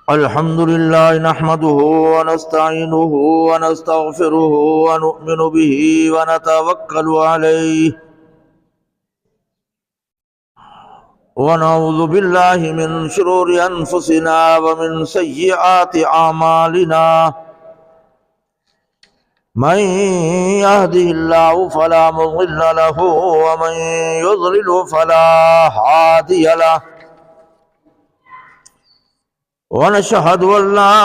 الحمد لله نحمده ونستعينه ونستغفره ونؤمن به ونتوكل عليه ونعوذ بالله من شرور أنفسنا ومن سيئات أعمالنا من يهده الله فلا مضل له ومن يضلل فلا هادي له ونشهد أن لا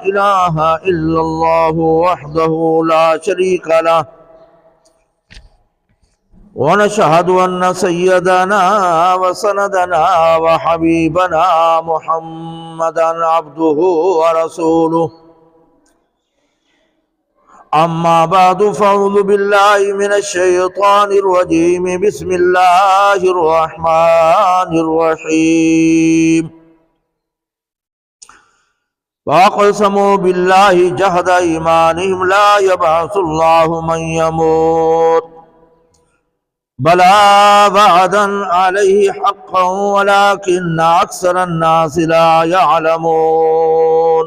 إله إلا الله وحده لا شريك له ونشهد أن سيدنا وسندنا وحبيبنا محمدا عبده ورسوله أما بعد فأعوذ بالله من الشيطان الرجيم بسم الله الرحمن الرحيم وأقسموا بالله جهد أيمانهم لا يبعث الله من يموت بلى وعدا عليه حقا ولكن أكثر الناس لا يعلمون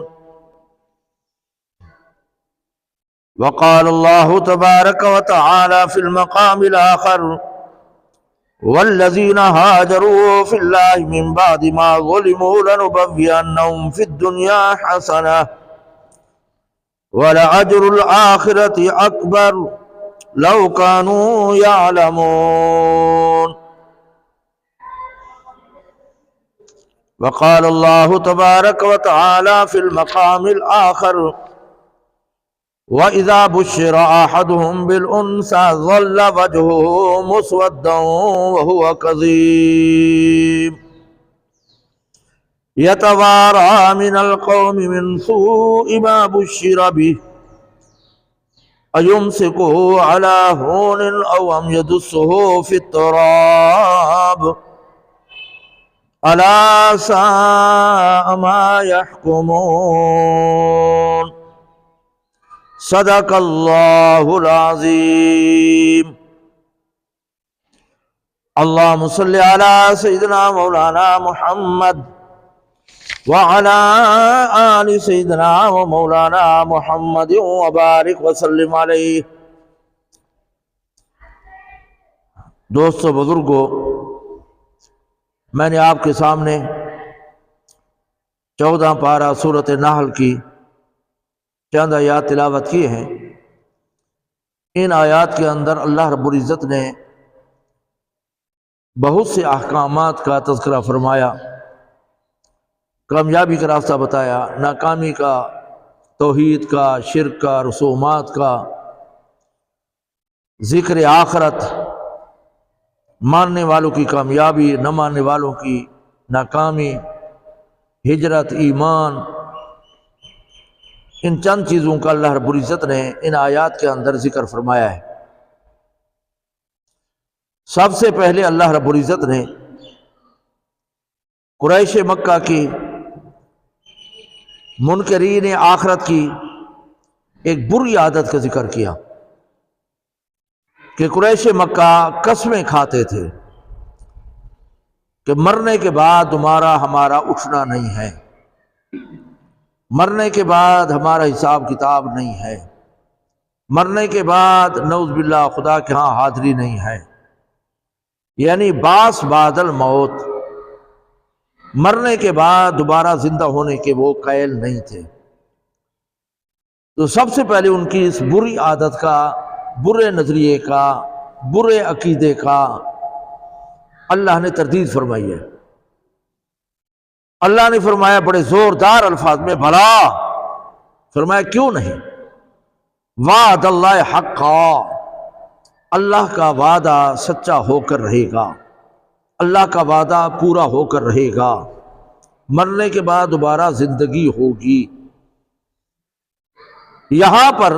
وقال الله تبارك وتعالى في المقام الآخر والذين هاجروا في الله من بعد ما ظلموا لنبوئنهم في الدنيا حسنة ولأجر الآخرة أكبر لو كانوا يعلمون وقال الله تبارك وتعالى في المقام الآخر وَإِذَا بُشِّرَ أَحَدُهُمْ بِالْأُنثَىٰ ظَلَّ وَجْهُهُ مُسْوَدًّا وَهُوَ كَظِيمٌ يَتَوَارَىٰ مِنَ الْقَوْمِ مِنْ سُوءِ مَا بُشِّرَ بِهِ أَيُمْسِكُهُ عَلَىٰ هُونٍ أَوْ يَدُسُّهُ فِي التُّرَابِ أَلَا سَاءَ مَا يَحْكُمُونَ صدق اللہ العظیم اللہم صلی علی سیدنا مولانا محمد وعلی آل سیدنا و مولانا محمد وبارک وسلم علیہ۔ دوستو بزرگو، میں نے آپ کے سامنے 14 پارہ سورۃ نحل کی چند آیات تلاوت کیے ہیں۔ ان آیات کے اندر اللہ رب العزت نے بہت سے احکامات کا تذکرہ فرمایا، کامیابی کا راستہ بتایا، ناکامی کا، توحید کا، شرک کا، رسومات کا، ذکر آخرت، ماننے والوں کی کامیابی، نہ ماننے والوں کی ناکامی، ہجرت، ایمان، ان چند چیزوں کا اللہ رب العزت نے ان آیات کے اندر ذکر فرمایا ہے۔ سب سے پہلے اللہ رب العزت نے قریش مکہ کی منکرین آخرت کی ایک بری عادت کا ذکر کیا کہ قریش مکہ قسمیں کھاتے تھے کہ مرنے کے بعد ہمارا اٹھنا نہیں ہے، مرنے کے بعد ہمارا حساب کتاب نہیں ہے، مرنے کے بعد نعوذ باللہ خدا کے ہاں حاضری نہیں ہے، یعنی باس بعد الموت، مرنے کے بعد دوبارہ زندہ ہونے کے وہ قائل نہیں تھے۔ تو سب سے پہلے ان کی اس بری عادت کا، برے نظریے کا، برے عقیدے کا اللہ نے تردید فرمائی ہے۔ اللہ نے فرمایا بڑے زوردار الفاظ میں، بھلا، فرمایا کیوں نہیں، وعد اللہ حقا، اللہ کا وعدہ سچا ہو کر رہے گا، اللہ کا وعدہ پورا ہو کر رہے گا، مرنے کے بعد دوبارہ زندگی ہوگی۔ یہاں پر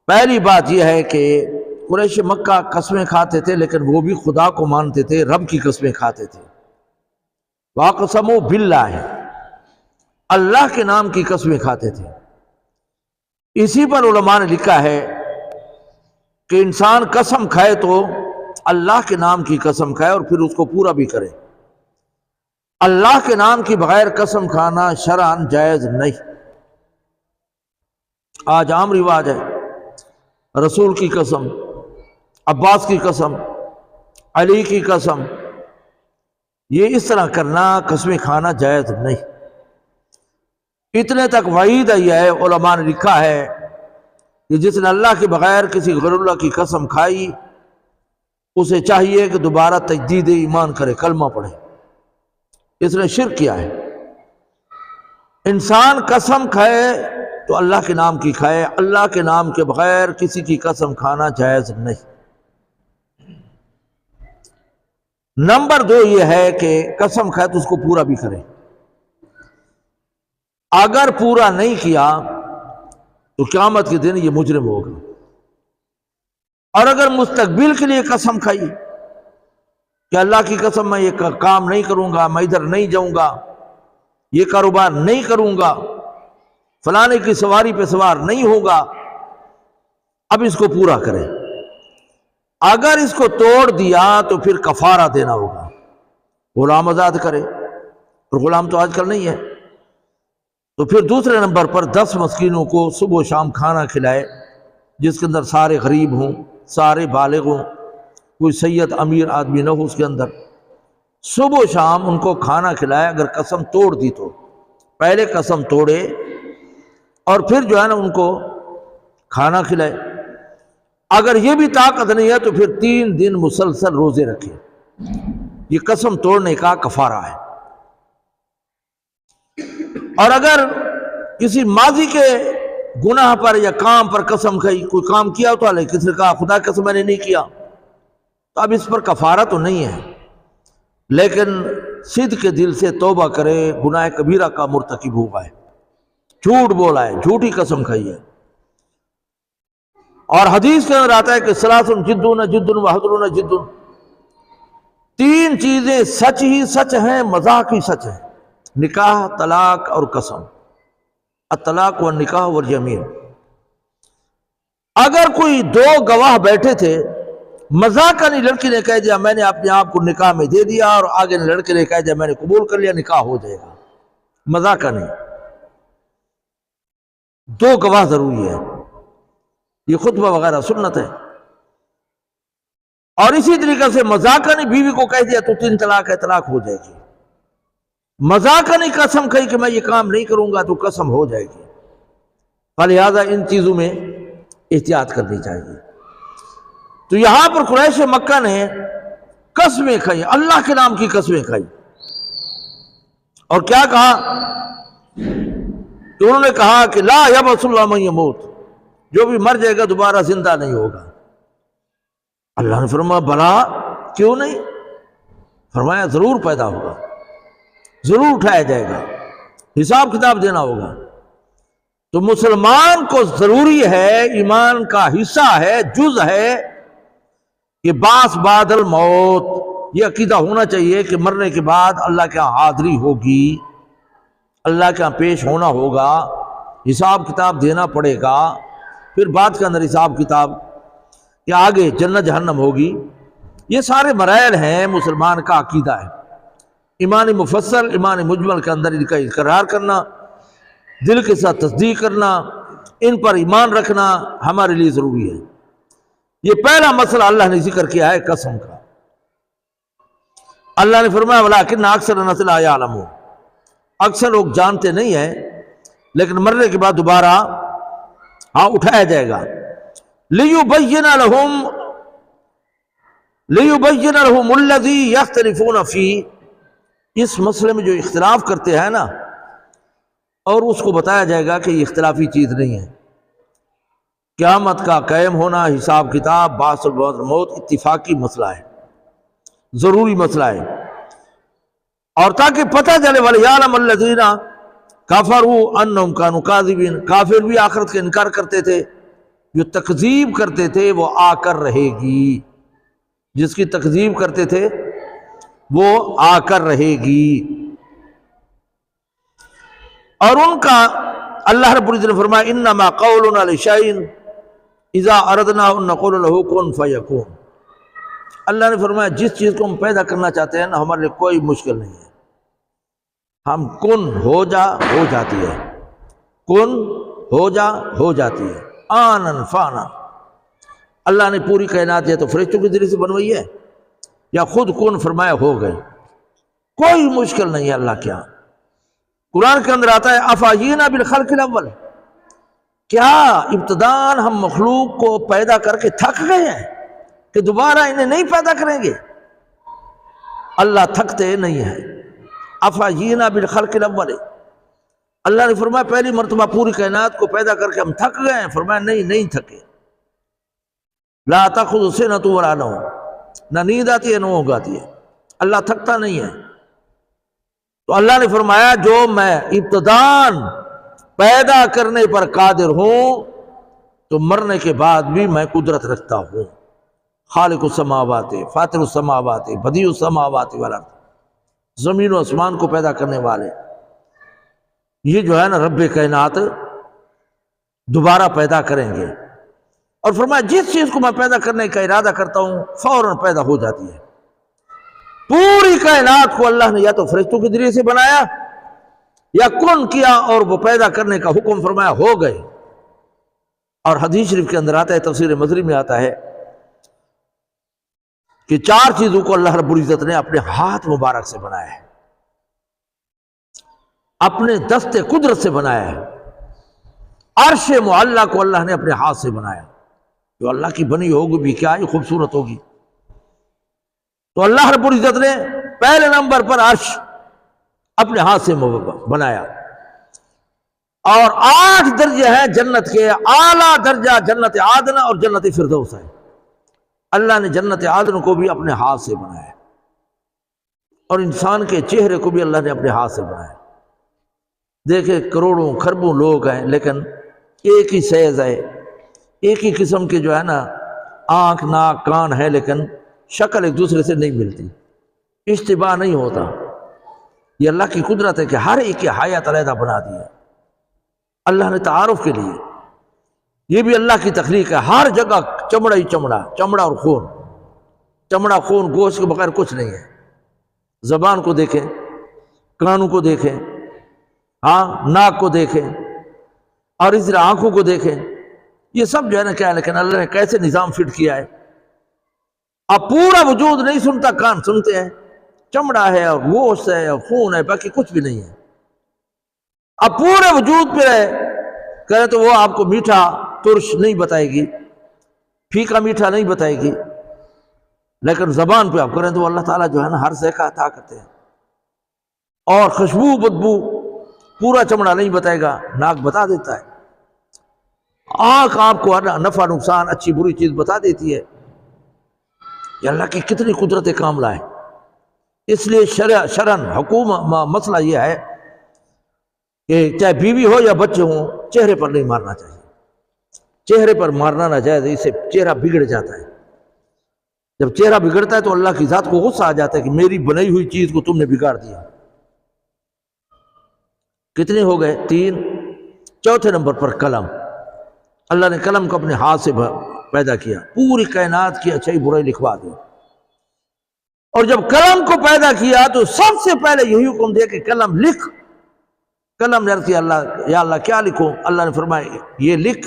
پہلی بات یہ ہے کہ قریش مکہ قسمیں کھاتے تھے، لیکن وہ بھی خدا کو مانتے تھے، رب کی قسمیں کھاتے تھے۔ وَأَقْسَمُوا بِاللَّهِ، اللہ کے نام کی قسمیں کھاتے تھے۔ اسی پر علماء نے لکھا ہے کہ انسان قسم کھائے تو اللہ کے نام کی قسم کھائے اور پھر اس کو پورا بھی کرے۔ اللہ کے نام کی بغیر قسم کھانا شرعاً جائز نہیں۔ آج عام رواج ہے، رسول کی قسم، عباس کی قسم، علی کی قسم، یہ اس طرح کرنا، قسمیں کھانا جائز نہیں۔ اتنے تک وعید آئی ہے، علماء نے لکھا ہے کہ جس نے اللہ کے بغیر کسی غیر اللہ کی قسم کھائی اسے چاہیے کہ دوبارہ تجدید ایمان کرے، کلمہ پڑھے، اس نے شرک کیا ہے۔ انسان قسم کھائے تو اللہ کے نام کی کھائے، اللہ کے نام کے بغیر کسی کی قسم کھانا جائز نہیں۔ نمبر 2 یہ ہے کہ قسم کھائے تو اس کو پورا بھی کرے۔ اگر پورا نہیں کیا تو قیامت کے دن یہ مجرم ہوگا۔ اور اگر مستقبل کے لیے قسم کھائی کہ اللہ کی قسم میں یہ کام نہیں کروں گا، میں ادھر نہیں جاؤں گا، یہ کاروبار نہیں کروں گا، فلانے کی سواری پہ سوار نہیں ہوگا، اب اس کو پورا کرے۔ اگر اس کو توڑ دیا تو پھر کفارہ دینا ہوگا، غلام آزاد کرے، اور غلام تو آج کل نہیں ہے۔ تو پھر دوسرے نمبر پر 10 مسکینوں کو صبح و شام کھانا کھلائے، جس کے اندر سارے غریب ہوں، سارے بالغ ہوں، کوئی سید امیر آدمی نہ ہو اس کے اندر، صبح و شام ان کو کھانا کھلائے۔ اگر قسم توڑ دی تو پہلے قسم توڑے اور پھر جو ہے نا ان کو کھانا کھلائے۔ اگر یہ بھی طاقت نہیں ہے تو پھر 3 دن مسلسل روزے رکھے۔ یہ قسم توڑنے کا کفارہ ہے۔ اور اگر کسی ماضی کے گناہ پر یا کام پر قسم کھائی، کوئی کام کیا تو کسی نے کہا خدا قسم میں نے نہیں کیا، تو اب اس پر کفارہ تو نہیں ہے، لیکن صدق کے دل سے توبہ کرے، گناہ کبیرہ کا مرتکب ہوا ہے، جھوٹ بولا ہے، جھوٹی قسم کھائی ہے۔ اور حدیث کے اندر آتا ہے کہ ثلاث جدون جدن وحدرون جدن، 3 چیزیں سچ ہی سچ ہیں، مذاق ہی سچ ہیں، نکاح، طلاق اور قسم، الطلاق والنکاح والیمین۔ اگر کوئی 2 گواہ بیٹھے تھے، مذاقاً لڑکی نے کہہ دیا میں نے اپنے آپ کو نکاح میں دے دیا، اور آگے لڑکے نے کہہ دیا میں نے قبول کر لیا، نکاح ہو جائے گا، مذاقاً۔ 2 گواہ ضروری ہے، یہ خطبہ وغیرہ سنت ہے۔ اور اسی طریقے سے مذاقاً بیوی کو کہہ دیا تو 3 طلاق ہے، طلاق ہو جائے گی۔ مذاقاً قسم کھائی کہ میں یہ کام نہیں کروں گا تو قسم ہو جائے گی۔ لہذا ان چیزوں میں احتیاط کرنی چاہیے۔ تو یہاں پر قریش مکہ نے قسمیں کھائی، اللہ کے نام کی قسمیں کھائی، اور کیا کہا کہ انہوں نے کہا کہ لا یبعث اللہ من یموت، جو بھی مر جائے گا دوبارہ زندہ نہیں ہوگا۔ اللہ نے فرمایا بلا، کیوں نہیں؟ فرمایا ضرور پیدا ہوگا، ضرور اٹھایا جائے گا، حساب کتاب دینا ہوگا۔ تو مسلمان کو ضروری ہے، ایمان کا حصہ ہے، جز ہے کہ بعث بعد الموت، یہ عقیدہ ہونا چاہیے کہ مرنے کے بعد اللہ کے ہاں حاضری ہوگی، اللہ کے ہاں پیش ہونا ہوگا، حساب کتاب دینا پڑے گا، پھر بعد کے اندر حساب کتاب، کہ آگے جنت جہنم ہوگی۔ یہ سارے مراحل ہیں، مسلمان کا عقیدہ ہے۔ ایمان مفصل، ایمان مجمل کے اندر ان کا اقرار کرنا، دل کے ساتھ تصدیق کرنا، ان پر ایمان رکھنا ہمارے لیے ضروری ہے۔ یہ پہلا مسئلہ اللہ نے ذکر کیا ہے قسم کا۔ اللہ نے فرمایا وَلَٰكِنَّ أَكْثَرَ النَّاسِ لَا يَعْلَمُونَ، اکثر لوگ جانتے نہیں ہیں، لیکن مرنے کے بعد دوبارہ اٹھایا جائے گا۔ لِيُبَيِّنَ لَهُمُ الَّذِي يَخْتَلِفُونَ فِيهِ، اس مسئلے میں جو اختلاف کرتے ہیں نا، اور اس کو بتایا جائے گا کہ یہ اختلافی چیز نہیں ہے۔ قیامت کا قائم ہونا، حساب کتاب، بعث و موت اتفاقی مسئلہ ہے، ضروری مسئلہ ہے، اور تاکہ پتہ چلے وَلِيَعْلَمَ الَّذِينَ كَفَرُوا أَنَّهُمْ كَانُوا كَاذِبِينَ، کافر بھی آخرت کا انکار کرتے تھے، جو تکذیب کرتے تھے وہ آ کر رہے گی، جس کی تکذیب کرتے تھے وہ آ کر رہے گی۔ اور ان کا اللہ رب العزت نے فرمایا انما قولنا لشیء اذا اردنا ان نقول له کن فیکون، اللہ نے فرمایا جس چیز کو ہم پیدا کرنا چاہتے ہیں نا، ہمارے لیے کوئی مشکل نہیں ہے، ہم کن ہو جا ہو جاتی ہے، کن ہو جا ہو جاتی ہے، آنن فانا۔ اللہ نے پوری کائنات یا تو فرشتوں کے ذریعے سے بنوائی ہے یا خود کن فرمایا ہو گئے، کوئی مشکل نہیں ہے اللہ کے ہاں۔ قرآن کے اندر آتا ہے افاینا بالخلق الاول، کیا ابتداءً ہم مخلوق کو پیدا کر کے تھک گئے ہیں کہ دوبارہ انہیں نہیں پیدا کریں گے؟ اللہ تھکتے نہیں ہیں۔ افاینا بالخلق الاول، اللہ نے فرمایا پہلی مرتبہ پوری کائنات کو پیدا کر کے ہم تھک گئے ہیں؟ فرمایا نہیں تھکے۔ لا تأخذہ سنۃ ولا نوم، نہ نیند آتی ہے نہ اونگ آتی ہے، اللہ تھکتا نہیں ہے۔ تو اللہ نے فرمایا جو میں ابتداءً پیدا کرنے پر قادر ہوں تو مرنے کے بعد بھی میں قدرت رکھتا ہوں۔ خالق السماوات، فاطر السماوات، بدیع السماوات والارض، زمین و آسمان کو پیدا کرنے والے، یہ جو ہے نا رب کائنات دوبارہ پیدا کریں گے۔ اور فرمایا جس چیز کو میں پیدا کرنے کا ارادہ کرتا ہوں فوراً پیدا ہو جاتی ہے۔ پوری کائنات کو اللہ نے یا تو فرشتوں کے ذریعے سے بنایا یا کن کیا اور وہ پیدا کرنے کا حکم فرمایا ہو گئے۔ اور حدیث شریف کے اندر آتا ہے، تفسیر مصری میں آتا ہے کہ 4 چیزوں کو اللہ رب العزت نے اپنے ہاتھ مبارک سے بنایا ہے، اپنے دست قدرت سے بنایا ہے۔ عرش معلیٰ کو اللہ نے اپنے ہاتھ سے بنایا، جو اللہ کی بنی ہوگی بھی کیا ہی خوبصورت ہوگی۔ تو اللہ رب العزت نے پہلے نمبر پر عرش اپنے ہاتھ سے بنایا، اور 8 درجے ہیں جنت کے، اعلیٰ درجہ جنت عدن اور جنت فردوس ہے۔ اللہ نے جنت عدن کو بھی اپنے ہاتھ سے بنایا، اور انسان کے چہرے کو بھی اللہ نے اپنے ہاتھ سے بنایا۔ دیکھیں کروڑوں کھربوں لوگ ہیں لیکن ایک ہی سیز ہے، ایک ہی قسم کے جو ہے نا آنکھ ناک کان ہے، لیکن شکل ایک دوسرے سے نہیں ملتی، اشتباہ نہیں ہوتا۔ یہ اللہ کی قدرت ہے کہ ہر ایک کی حیات علیحدہ بنا دی ہے اللہ نے تعارف کے لیے۔ یہ بھی اللہ کی تخلیق ہے، ہر جگہ چمڑا ہی چمڑا، چمڑا اور خون، چمڑا خون گوشت کے بغیر کچھ نہیں ہے۔ زبان کو دیکھیں، کانوں کو دیکھیں، ناک کو دیکھیں، اور اس طرح آنکھوں کو دیکھیں، یہ سب جو ہے نا کیا ہے، لیکن اللہ نے کیسے نظام فٹ کیا ہے۔ اب پورا وجود نہیں سنتا، کان سنتے ہیں، چمڑا ہے اور گوشت ہے اور خون ہے، باقی کچھ بھی نہیں ہے۔ اب پورے وجود پہ کرے تو وہ آپ کو میٹھا ترش نہیں بتائے گی، پھیکا میٹھا نہیں بتائے گی، لیکن زبان پہ آپ کریں تو اللہ تعالیٰ جو ہے نا ہر ذائقہ عطا کرتے ہیں۔ اور خوشبو بدبو پورا چمڑا نہیں بتائے گا، ناک بتا دیتا ہے، آنکھ آپ کو نفع نقصان اچھی بری چیز بتا دیتی ہے۔ یہ اللہ کی کتنی قدرت کاملہ ہے۔ اس لیے شرعاً حکومت مسئلہ یہ ہے کہ چاہے بیوی ہو یا بچے ہوں چہرے پر نہیں مارنا چاہیے، چہرے پر مارنا ناجائز ہے، اس سے چہرہ بگڑ جاتا ہے۔ جب چہرہ بگڑتا ہے تو اللہ کی ذات کو غصہ آ جاتا ہے کہ میری بنائی ہوئی چیز کو تم نے بگاڑ دیا۔ کتنے ہو گئے؟ 3۔ چوتھے نمبر پر قلم، اللہ نے قلم کو اپنے ہاتھ سے پیدا کیا، پوری کائنات کی اچھائی برائی لکھوا دی۔ اور جب قلم کو پیدا کیا تو سب سے پہلے یہی حکم دیا کہ قلم لکھ۔ قلم نے عرض کیا یا اللہ کیا لکھوں؟ اللہ نے فرمایا یہ لکھ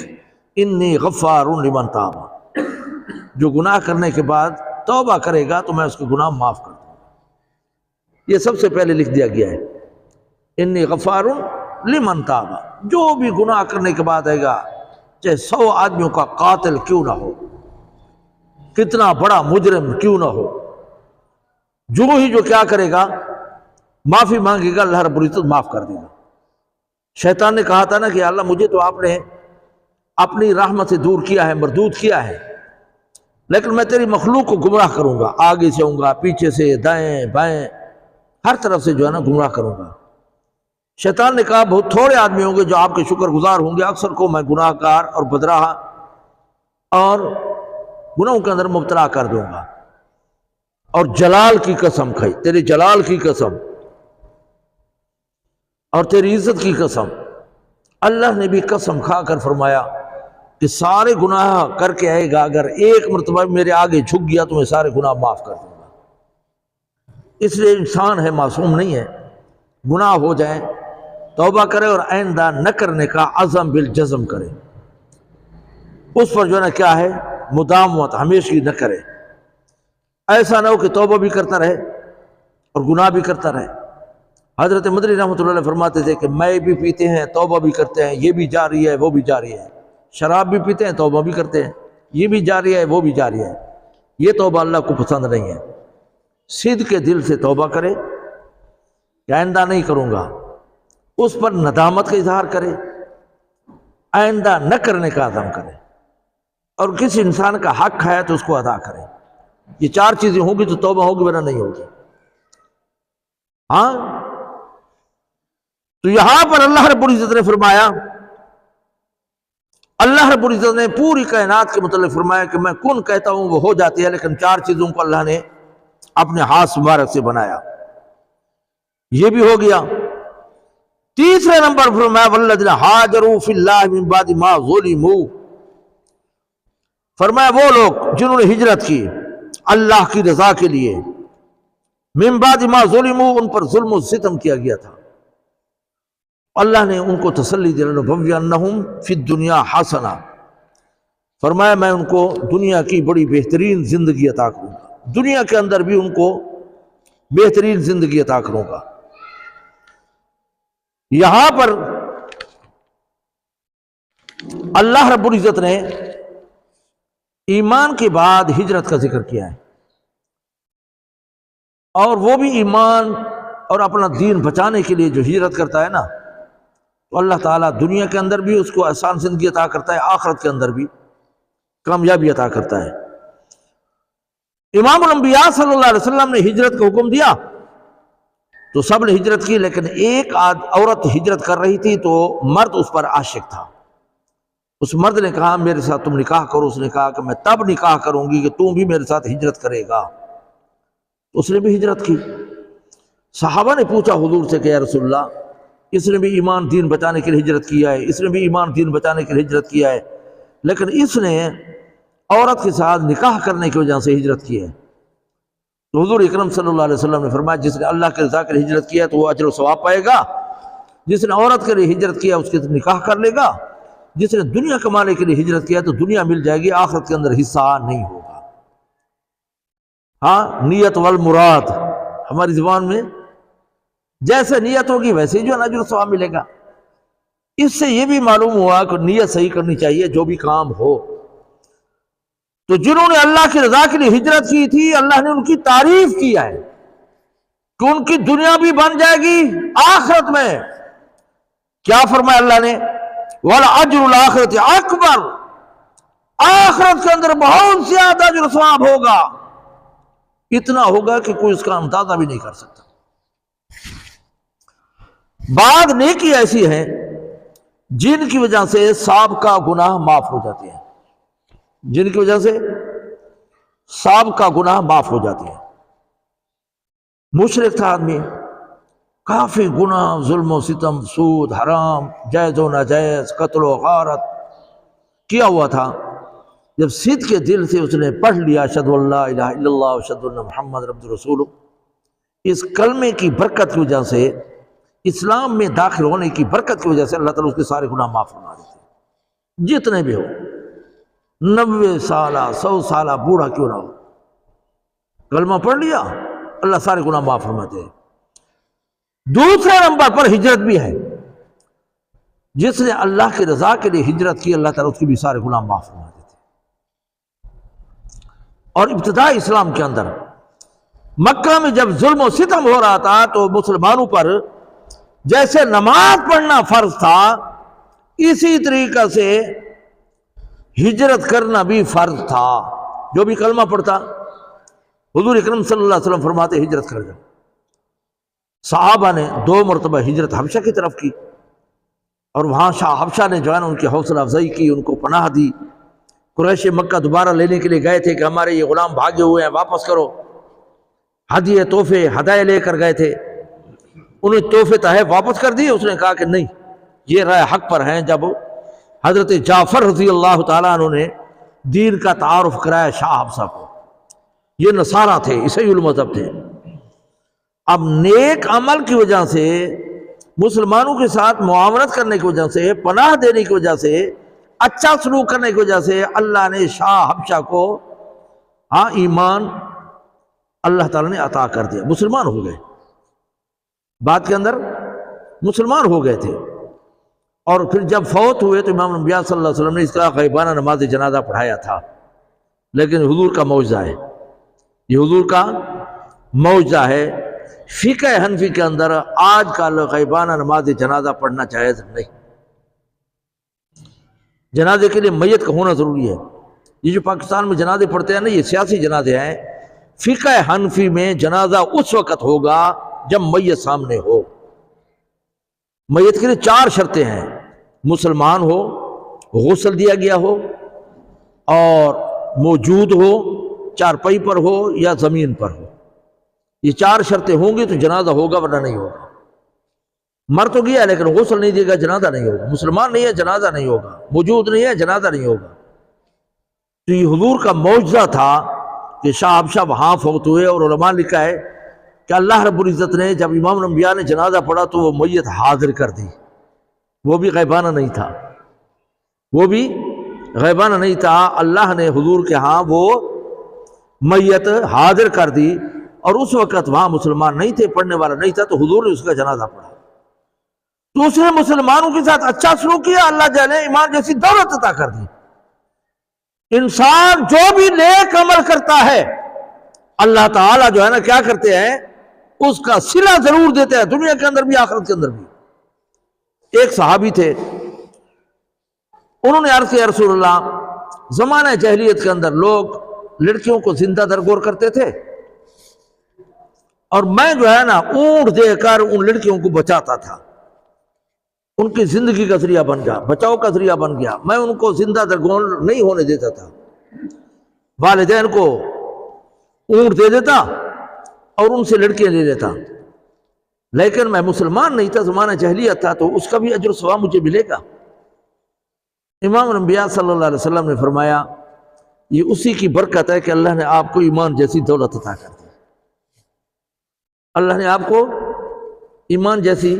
انی غفار لمن تاب، جو گناہ کرنے کے بعد توبہ کرے گا تو میں اس کے گناہ معاف کر دوں گا۔ یہ سب سے پہلے لکھ دیا گیا ہے، انی غفار لمن تاب، جو بھی گناہ کرنے کے بعد آئے گا، چاہے 100 آدمیوں کا قاتل کیوں نہ ہو، کتنا بڑا مجرم کیوں نہ ہو، جو کیا کرے گا، معافی مانگے گا، اللہ رب العزت معاف کر دے گا۔ شیطان نے کہا تھا نا کہ اللہ مجھے تو آپ نے اپنی رحمت سے دور کیا ہے، مردود کیا ہے، لیکن میں تیری مخلوق کو گمراہ کروں گا، آگے سے ہوں گا، پیچھے سے، دائیں بائیں، ہر طرف سے جو ہے نا گمراہ کروں گا۔ شیطان نے کہا بہت تھوڑے آدمی ہوں گے جو آپ کے شکر گزار ہوں گے، اکثر کو میں گناہ کار اور بدراہ اور گناہوں کے اندر مبتلا کر دوں گا۔ اور جلال کی قسم کھائی، تیرے جلال کی قسم اور تیری عزت کی قسم، اللہ نے بھی قسم کھا کر فرمایا کہ سارے گناہ کر کے آئے گا، اگر ایک مرتبہ میرے آگے جھک گیا تو میں سارے گناہ معاف کر دوں گا۔ اس لیے انسان ہے، معصوم نہیں ہے، گناہ ہو جائیں توبہ کرے اور آئندہ نہ کرنے کا عزم بالجزم کرے، اس پر جو ہے نا کیا ہے مداومت ہمیشہ نہ کرے۔ ایسا نہ ہو کہ توبہ بھی کرتا رہے اور گناہ بھی کرتا رہے۔ حضرت مدنی رحمۃ اللہ علیہ فرماتے تھے کہ میں بھی پیتے ہیں توبہ بھی کرتے ہیں، یہ بھی جاری ہے وہ بھی جاری ہے، شراب بھی پیتے ہیں توبہ بھی کرتے ہیں، یہ بھی جاری ہے وہ بھی جاری ہے، یہ توبہ اللہ کو پسند نہیں ہے۔ صدق کے دل سے توبہ کرے کہ آئندہ نہیں کروں گا، اس پر ندامت کا اظہار کرے، آئندہ نہ کرنے کا عزم کرے، اور کسی انسان کا حق ہے تو اس کو ادا کرے۔ یہ چار چیزیں ہوں گی تو توبہ ہوگی ورنہ نہیں ہوگی۔ ہاں تو یہاں پر اللہ رب العزت نے فرمایا، اللہ رب العزت نے پوری کائنات کے متعلق فرمایا کہ میں کن کہتا ہوں وہ ہو جاتی ہے، لیکن چار چیزوں کو اللہ نے اپنے ہاتھ مبارک سے بنایا، یہ بھی ہو گیا۔ تیسرے نمبر پر فرمایا والذین ہاجروا فی اللہ من بعد ما ظلموا، فرمایا وہ لوگ جنہوں نے ہجرت کی اللہ کی رضا کے لیے، من بعد ما ظلموا ان پر ظلم و ستم کیا گیا تھا، اللہ نے ان کو تسلی دی لنبوئنہم فی الدنیا حسنہ، فرمایا میں ان کو دنیا کی بڑی بہترین زندگی عطا کروں گا، دنیا کے اندر بھی ان کو بہترین زندگی عطا کروں گا۔ یہاں پر اللہ رب العزت نے ایمان کے بعد ہجرت کا ذکر کیا ہے، اور وہ بھی ایمان اور اپنا دین بچانے کے لیے جو ہجرت کرتا ہے نا، تو اللہ تعالیٰ دنیا کے اندر بھی اس کو آسان زندگی عطا کرتا ہے، آخرت کے اندر بھی کامیابی عطا کرتا ہے۔ امام الانبیاء صلی اللہ علیہ وسلم نے ہجرت کا حکم دیا تو سب نے ہجرت کی، لیکن ایک عورت ہجرت کر رہی تھی تو مرد اس پر عاشق تھا، اس مرد نے کہا میرے ساتھ تم نکاح کرو، اس نے کہا کہ میں تب نکاح کروں گی کہ تم بھی میرے ساتھ ہجرت کرے گا، اس نے بھی ہجرت کی۔ صحابہ نے پوچھا حضور سے کہ یا رسول اللہ اس نے بھی ایمان دین بچانے کے لیے ہجرت کیا ہے، اس نے بھی ایمان دین بچانے کے لیے ہجرت کیا ہے، لیکن اس نے عورت کے ساتھ نکاح کرنے کی وجہ سے ہجرت کی ہے۔ تو حضور اکرم صلی اللہ علیہ وسلم نے فرمایا جس نے اللہ کے رضا کے لیے ہجرت کیا تو وہ اجر و ثواب پائے گا، جس نے عورت کے لیے ہجرت کیا اس کے نکاح کر لے گا، جس نے دنیا کمانے کے لیے ہجرت کیا تو دنیا مل جائے گی، آخرت کے اندر حصہ نہیں ہوگا۔ ہاں نیت والمراد ہماری زبان میں جیسے نیت ہوگی ویسے ہی جو اجر و ثواب ملے گا۔ اس سے یہ بھی معلوم ہوا کہ نیت صحیح کرنی چاہیے جو بھی کام ہو۔ تو جنہوں نے اللہ کی رضا کے لیے ہجرت کی تھی اللہ نے ان کی تعریف کیا ہے کہ ان کی دنیا بھی بن جائے گی، آخرت میں کیا فرمایا اللہ نے وَلَأَجْرُ الْآخِرَةِ أَكْبَرُ، آخرت کے اندر بہت زیادہ اجر و ثواب ہوگا، اتنا ہوگا کہ کوئی اس کا اندازہ بھی نہیں کر سکتا۔ بعض نیکی ایسی ہیں جن کی وجہ سے سابقہ گناہ معاف ہو جاتے ہیں، جن کی وجہ سے سابقہ گناہ معاف ہو جاتے ہیں۔ مشرک تھا آدمی، کافی گناہ، ظلم و ستم، سود، حرام، جائز و ناجائز، قتل و غارت کیا ہوا تھا۔ جب صدق کے دل سے اس نے پڑھ لیا اشہد ان لا الہ الا اللہ اشہد ان محمد رسول رسول، اس کلمے کی برکت کی وجہ سے، اسلام میں داخل ہونے کی برکت کی وجہ سے اللہ تعالیٰ اس کے سارے گناہ معاف فرما دیتے ہیں، جتنے بھی ہو، 90 سالہ 100 سالہ بوڑھا کیوں نہ ہو، کلمہ پڑھ لیا اللہ سارے گناہ معاف فرماتے ہیں۔ دوسرے نمبر پر ہجرت بھی ہے، جس نے اللہ کی رضا کے لیے ہجرت کی اللہ تعالیٰ اس کی بھی سارے گناہ معاف فرما دیتے ہیں۔ اور ابتدائی اسلام کے اندر مکہ میں جب ظلم و ستم ہو رہا تھا تو مسلمانوں پر جیسے نماز پڑھنا فرض تھا اسی طریقہ سے ہجرت کرنا بھی فرض تھا۔ جو بھی کلمہ پڑھتا حضور اکرم صلی اللہ علیہ وسلم فرماتے ہجرت کر جائے۔ صحابہ نے 2 مرتبہ ہجرت حبشہ کی طرف کی، اور وہاں شاہ حبشہ نے جو ہے نا ان کی حوصلہ افزائی کی، ان کو پناہ دی۔ قریش مکہ دوبارہ لینے کے لیے گئے تھے کہ ہمارے یہ غلام بھاگے ہوئے ہیں واپس کرو، ہدیے تحفے ہدایے لے کر گئے تھے، انہیں تحفے تحائف واپس کر دیے۔ اس نے کہا کہ نہیں، یہ رائے حق پر ہیں۔ جب حضرت جعفر رضی اللہ تعالیٰ عنہ نے دین کا تعارف کرایا شاہ حبشہ کو، یہ نصارہ تھے، عیسائی المذہب تھے، اب نیک عمل کی وجہ سے، مسلمانوں کے ساتھ معاونت کرنے کی وجہ سے، پناہ دینے کی وجہ سے، اچھا سلوک کرنے کی وجہ سے اللہ نے شاہ حبشہ کو ایمان اللہ تعالیٰ نے عطا کر دیا، مسلمان ہو گئے، بعد کے اندر مسلمان ہو گئے تھے۔ اور پھر جب فوت ہوئے تو امام الانبیاء صلی اللہ علیہ وسلم نے اس کا غیبانہ نماز جنازہ پڑھایا تھا، لیکن حضور کا معجزہ ہے، یہ حضور کا معجزہ ہے۔ فقہ حنفی کے اندر آج کل غیبانہ نماز جنازہ پڑھنا جائز نہیں، جنازے کے لیے میت کا ہونا ضروری ہے۔ یہ جو پاکستان میں جنازے پڑھتے ہیں نا، یہ سیاسی جنازے ہیں۔ فقہ حنفی میں جنازہ اس وقت ہوگا جب میت سامنے ہو۔ میت کے لیے 4 شرطیں ہیں: مسلمان ہو، غسل دیا گیا ہو، اور موجود ہو، چارپائی پر ہو یا زمین پر ہو۔ یہ 4 شرطیں ہوں گی تو جنازہ ہوگا، ورنہ نہیں ہوگا۔ مر تو گیا لیکن غسل نہیں دے گا، جنازہ نہیں ہوگا۔ مسلمان نہیں ہے، جنازہ نہیں ہوگا۔ موجود نہیں ہے، جنازہ نہیں ہوگا۔ تو یہ حضور کا معجزہ تھا کہ شاہ حبشہ وہاں فوت ہوئے، اور علماء لکھا ہے کہ اللہ رب العزت نے جب امام الانبیاء نے جنازہ پڑھا تو وہ میت حاضر کر دی، وہ بھی غیبانہ نہیں تھا، وہ بھی غیبانہ نہیں تھا۔ اللہ نے حضور کے ہاں وہ میت حاضر کر دی، اور اس وقت وہاں مسلمان نہیں تھے، پڑھنے والا نہیں تھا، تو حضور نے اس کا جنازہ پڑھا۔ تو اس نے مسلمانوں کے ساتھ اچھا سلوک کیا، اللہ جل ایمان جیسی دولت عطا کر دی۔ انسان جو بھی نیک عمل کرتا ہے اللہ تعالیٰ جو ہے نا کیا کرتے ہیں، اس کا صلہ ضرور دیتے ہیں، دنیا کے اندر بھی آخرت کے اندر بھی۔ ایک صحابی تھے، انہوں نے عرض کیا رسول اللہ، زمانہ جاہلیت کے اندر لوگ لڑکیوں کو زندہ درگور کرتے تھے، اور میں جو ہے نا اونٹ دے کر ان لڑکیوں کو بچاتا تھا، ان کی زندگی کا ذریعہ بن گیا، بچاؤ کا ذریعہ بن گیا۔ میں ان کو زندہ درگور نہیں ہونے دیتا تھا، والدین کو اونٹ دے دیتا اور ان سے لڑکیاں لے لیتا، لیکن میں مسلمان نہیں تھا، زمانہ جاہلیت تھا، تو اس کا بھی اجر و ثواب مجھے ملے گا۔ امام الانبیاء صلی اللہ علیہ وسلم نے فرمایا یہ اسی کی برکت ہے کہ اللہ نے آپ کو ایمان جیسی دولت عطا کر دی، اللہ نے آپ کو ایمان جیسی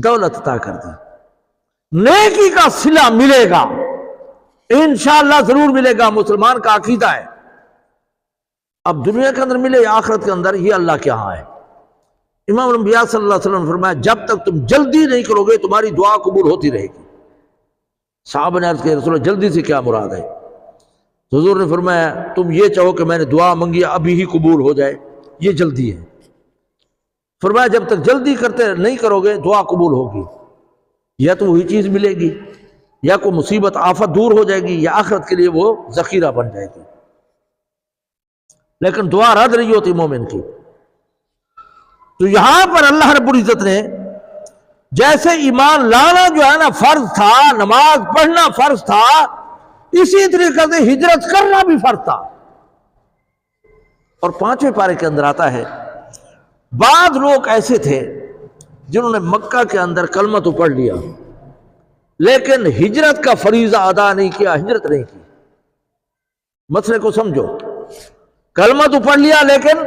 دولت عطا کر دی۔ نیکی کا صلہ ملے گا انشاءاللہ، ضرور ملے گا، مسلمان کا عقیدہ ہے۔ اب دنیا کے اندر ملے یا آخرت کے اندر، یہ اللہ کے ہاں ہے۔ امام الانبیاء صلی اللہ علیہ وسلم نے فرمایا جب تک تم جلدی نہیں کرو گے تمہاری دعا قبول ہوتی رہے گی۔ صحابہ نے عرض کیا رسول اللہ جلدی سے کیا مراد ہے؟ حضور نے فرمایا تم یہ چاہو کہ میں نے دعا منگی ابھی ہی قبول ہو جائے، یہ جلدی ہے۔ فرمایا جب تک جلدی کرتے نہیں کرو گے دعا قبول ہوگی، یا تو وہی چیز ملے گی، یا کوئی مصیبت آفت دور ہو جائے گی، یا آخرت کے لیے وہ ذخیرہ بن جائے گی، لیکن دعا رد نہیں ہوتی مومن کی۔ تو یہاں پر اللہ رب العزت نے جیسے ایمان لانا جو ہے نا فرض تھا، نماز پڑھنا فرض تھا، اسی طریقے سے ہجرت کرنا بھی فرض تھا۔ اور 5ویں پارے کے اندر آتا ہے بعض لوگ ایسے تھے جنہوں نے مکہ کے اندر کلمہ تو پڑھ لیا لیکن ہجرت کا فریضہ ادا نہیں کیا، ہجرت نہیں کی۔ مسئلے کو سمجھو، کلمہ تو پڑھ لیا لیکن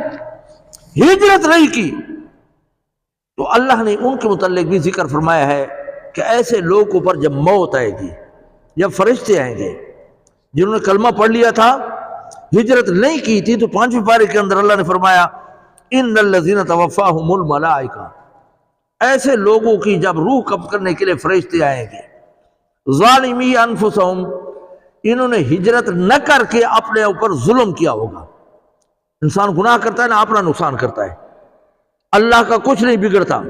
ہجرت نہیں کی، تو اللہ نے ان کے متعلق بھی ذکر فرمایا ہے کہ ایسے لوگوں پر جب موت آئے گی، جب فرشتے آئیں گے، جنہوں نے کلمہ پڑھ لیا تھا ہجرت نہیں کی تھی، تو 5ویں پارے کے اندر اللہ نے فرمایا ان الذین توفاہم الملائکہ، ایسے لوگوں کی جب روح قبض کرنے کے لیے فرشتے آئیں گے، ظالمی انفسہم، انہوں نے ہجرت نہ کر کے اپنے اوپر ظلم کیا ہوگا۔ انسان گناہ کرتا ہے نا، اپنا نقصان کرتا ہے، اللہ کا کچھ نہیں بگڑتا۔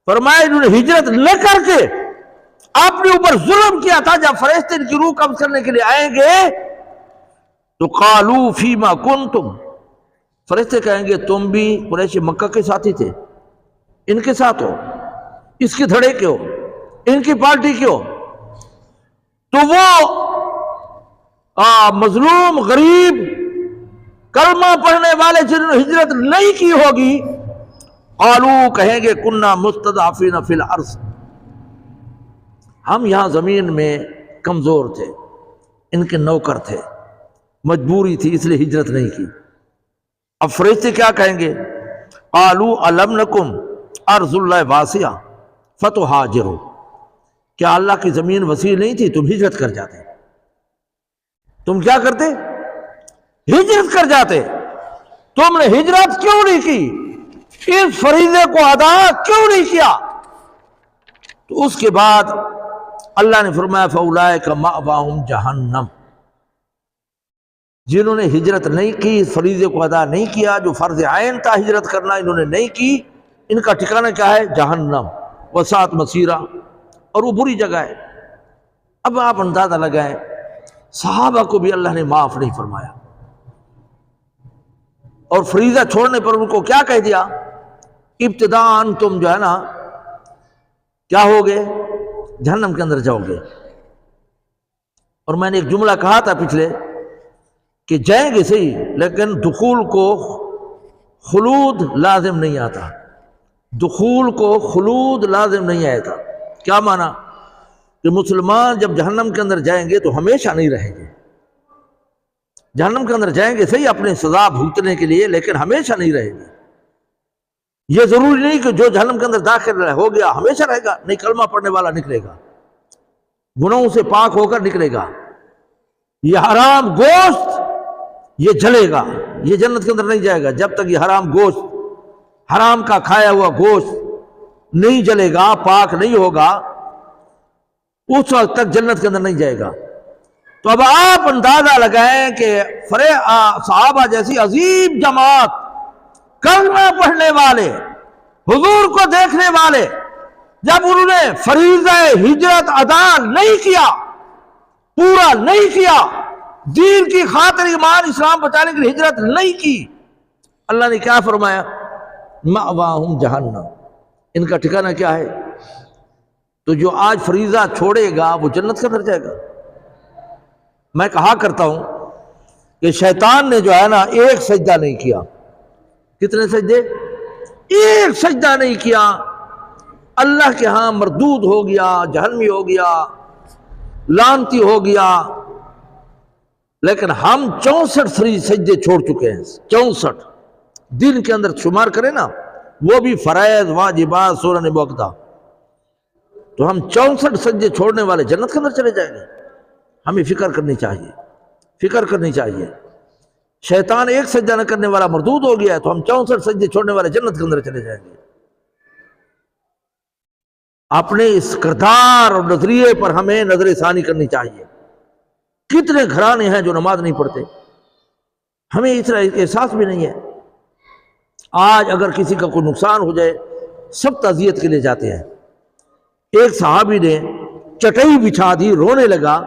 فرمایا انہوں نے ہجرت نہ کر کے اپنے اوپر ظلم کیا تھا، جب فرشتے ان کی روح قبض کرنے کے لیے آئیں گے تو قالوا فیما کنتم، فرشتے کہیں گے تم بھی قریش مکہ کے ساتھی تھے، ان کے ساتھ ہو، اس کے دھڑے کے ہو، ان کی پارٹی کے ہو، تو وہ مظلوم غریب کلمہ پڑھنے والے جنہوں نے ہجرت نہیں کی ہوگی، قالوا کہیں گے کننا مستضعفین فی الارض، ہم یہاں زمین میں کمزور تھے، ان کے نوکر تھے، مجبوری تھی اس لیے ہجرت نہیں کی۔ اب فرشتے کیا کہیں گے؟ قالوا الم نکم ارض اللہ واسعہ فتہاجروا، کیا اللہ کی زمین وسیع نہیں تھی تم ہجرت کر جاتے؟ تم کیا کرتے؟ ہجرت کر جاتے۔ تم نے ہجرت کیوں نہیں کی؟ اس فریضے کو ادا کیوں نہیں کیا؟ تو اس کے بعد اللہ نے فرمایا فاولئک مأواہم جہنم، جنہوں نے ہجرت نہیں کی، اس فریضے کو ادا نہیں کیا جو فرض عین تھا ہجرت کرنا، انہوں نے نہیں کی، ان کا ٹھکانہ کیا ہے؟ جہنم، وساعت مسیرہ، اور وہ بری جگہ ہے۔ اب آپ اندازہ لگائیں صحابہ کو بھی اللہ نے معاف نہیں فرمایا، اور فریضہ چھوڑنے پر ان کو کیا کہہ دیا؟ ابتداءً تم جو ہے نا کیا ہوگے؟ جہنم کے اندر جاؤ گے۔ اور میں نے ایک جملہ کہا تھا پچھلے کہ جائیں گے صحیح، لیکن دخول کو خلود لازم نہیں آتا، دخول کو خلود لازم نہیں آیا تھا۔ کیا معنی؟ کہ مسلمان جب جہنم کے اندر جائیں گے تو ہمیشہ نہیں رہیں گے، جہنم کے اندر جائیں گے صحیح اپنے سزا بھگتنے کے لیے، لیکن ہمیشہ نہیں رہیں گے۔ یہ ضروری نہیں کہ جو جہنم کے اندر داخل ہو گیا ہمیشہ رہے گا، نہیں، کلمہ پڑھنے والا نکلے گا، گناہوں سے پاک ہو کر نکلے گا۔ یہ حرام گوشت یہ جلے گا، یہ جنت کے اندر نہیں جائے گا جب تک یہ حرام گوشت، حرام کا کھایا ہوا گوشت نہیں جلے گا، پاک نہیں ہوگا، اس وقت تک جنت کے اندر نہیں جائے گا۔ تو اب آپ اندازہ لگائیں کہ صحابہ جیسی عظیم جماعت، کلمہ پڑھنے والے، حضور کو دیکھنے والے، جب انہوں نے فریضہ ہجرت ادا نہیں کیا، پورا نہیں کیا، دین کی خاطر ایمان اسلام بچانے کے لیے ہجرت نہیں کی، اللہ نے کیا فرمایا؟ مأواہم جہنم، ان کا ٹھکانہ کیا ہے؟ تو جو آج فریضہ چھوڑے گا وہ جنت کے اندر جائے گا۔ میں کہا کرتا ہوں کہ شیطان نے جو ہے نا ایک سجدہ نہیں کیا، کتنے سجدے؟ ایک سجدہ نہیں کیا، اللہ کے ہاں مردود ہو گیا، جہنمی ہو گیا، لعنتی ہو گیا۔ لیکن ہم 64 سجدے چھوڑ چکے ہیں، 64 دن کے اندر شمار کریں نا، وہ بھی فرائض، واجبات، سنن موقدہ، تو ہم 64 سجدے چھوڑنے والے جنت کے اندر چلے جائیں گے۔ ہمیں فکر کرنی چاہیے، فکر کرنی چاہیے۔ شیطان ایک سجدہ نہ کرنے والا مردود ہو گیا ہے، تو ہم 64 سجدے چھوڑنے والے جنت کے اندر چلے جائیں گے۔ اپنے اس کردار اور نظریے پر ہمیں نظر ثانی کرنی چاہیے۔ کتنے گھرانے ہیں جو نماز نہیں پڑھتے، ہمیں اس طرح احساس بھی نہیں ہے۔ آج اگر کسی کا کوئی نقصان ہو جائے سب تعزیت کے لیے جاتے ہیں۔ ایک صحابی نے چٹائی بچھا دی، رونے لگا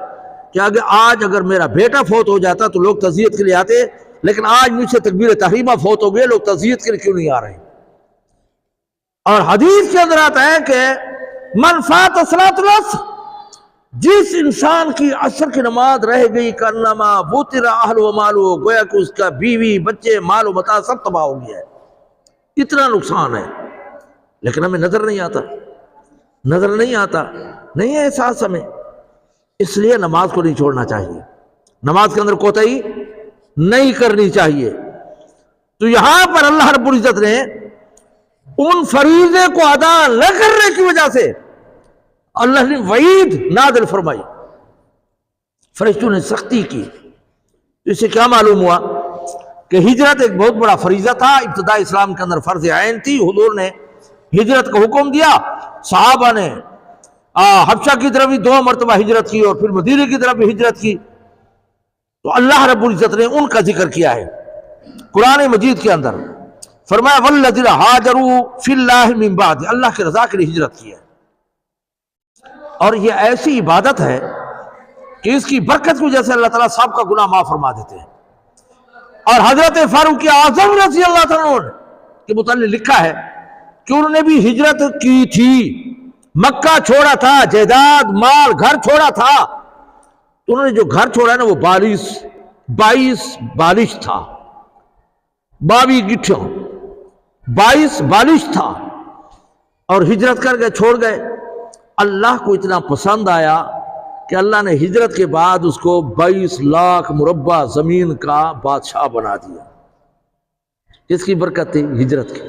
کہ آج اگر میرا بیٹا فوت ہو جاتا تو لوگ تعزیت کے لیے آتے، لیکن آج مجھ سے تکبیر تحریمہ فوت ہو گئے، لوگ تعزیت کے لیے کیوں نہیں آ رہے؟ اور حدیث کے اندر آتا ہے کہ من فات صلاۃ العصر، جس انسان کی عصر کی نماز رہ گئی کانما وطر اہل و مالو، گویا کہ اس کا بیوی، بچے، مال و متاع سب تباہ ہو گیا ہے۔ اتنا نقصان ہے، لیکن ہمیں نظر نہیں آتا، نظر نہیں آتا، نہیں ہے احساس ہمیں۔ اس لیے نماز کو نہیں چھوڑنا چاہیے، نماز کے اندر کوتاہی نہیں کرنی چاہیے۔ تو یہاں پر اللہ رب العزت نے ان فریضے کو ادا نہ کرنے کی وجہ سے اللہ نے وعید نازل فرمائی، فرشتوں نے سختی کی۔ اس سے کیا معلوم ہوا کہ ہجرت ایک بہت بڑا فریضہ تھا، ابتدائی اسلام کے اندر فرض عین تھی۔ حضور نے ہجرت کا حکم دیا، صحابہ نے حبشہ کی طرف بھی 2 مرتبہ ہجرت کی اور پھر مدینے کی طرف بھی ہجرت کی۔ تو اللہ رب العزت نے ان کا ذکر کیا ہے قرآن مجید کے اندر، فرمایا والذین ہاجروا فی اللہ من بعد، اللہ کی رضا کے لیے ہجرت کی ہے۔ اور یہ ایسی عبادت ہے کہ اس کی برکت کی وجہ سے اللہ تعالیٰ سب کا گناہ معاف فرما دیتے ہیں۔ اور حضرت فاروق اعظم رضی اللہ تعالیٰ عنہ کے متعلق لکھا ہے کہ انہوں نے بھی ہجرت کی تھی، مکہ چھوڑا تھا، جائیداد، مال، گھر چھوڑا تھا۔ تو انہوں نے جو گھر چھوڑا ہے نا وہ 22 بالش تھا، 22 گٹھیوں، 22 بالش تھا، اور ہجرت کر گئے، چھوڑ گئے۔ اللہ کو اتنا پسند آیا کہ اللہ نے ہجرت کے بعد اس کو 22 لاکھ مربع زمین کا بادشاہ بنا دیا۔ کس کی برکت تھی؟ ہجرت کی۔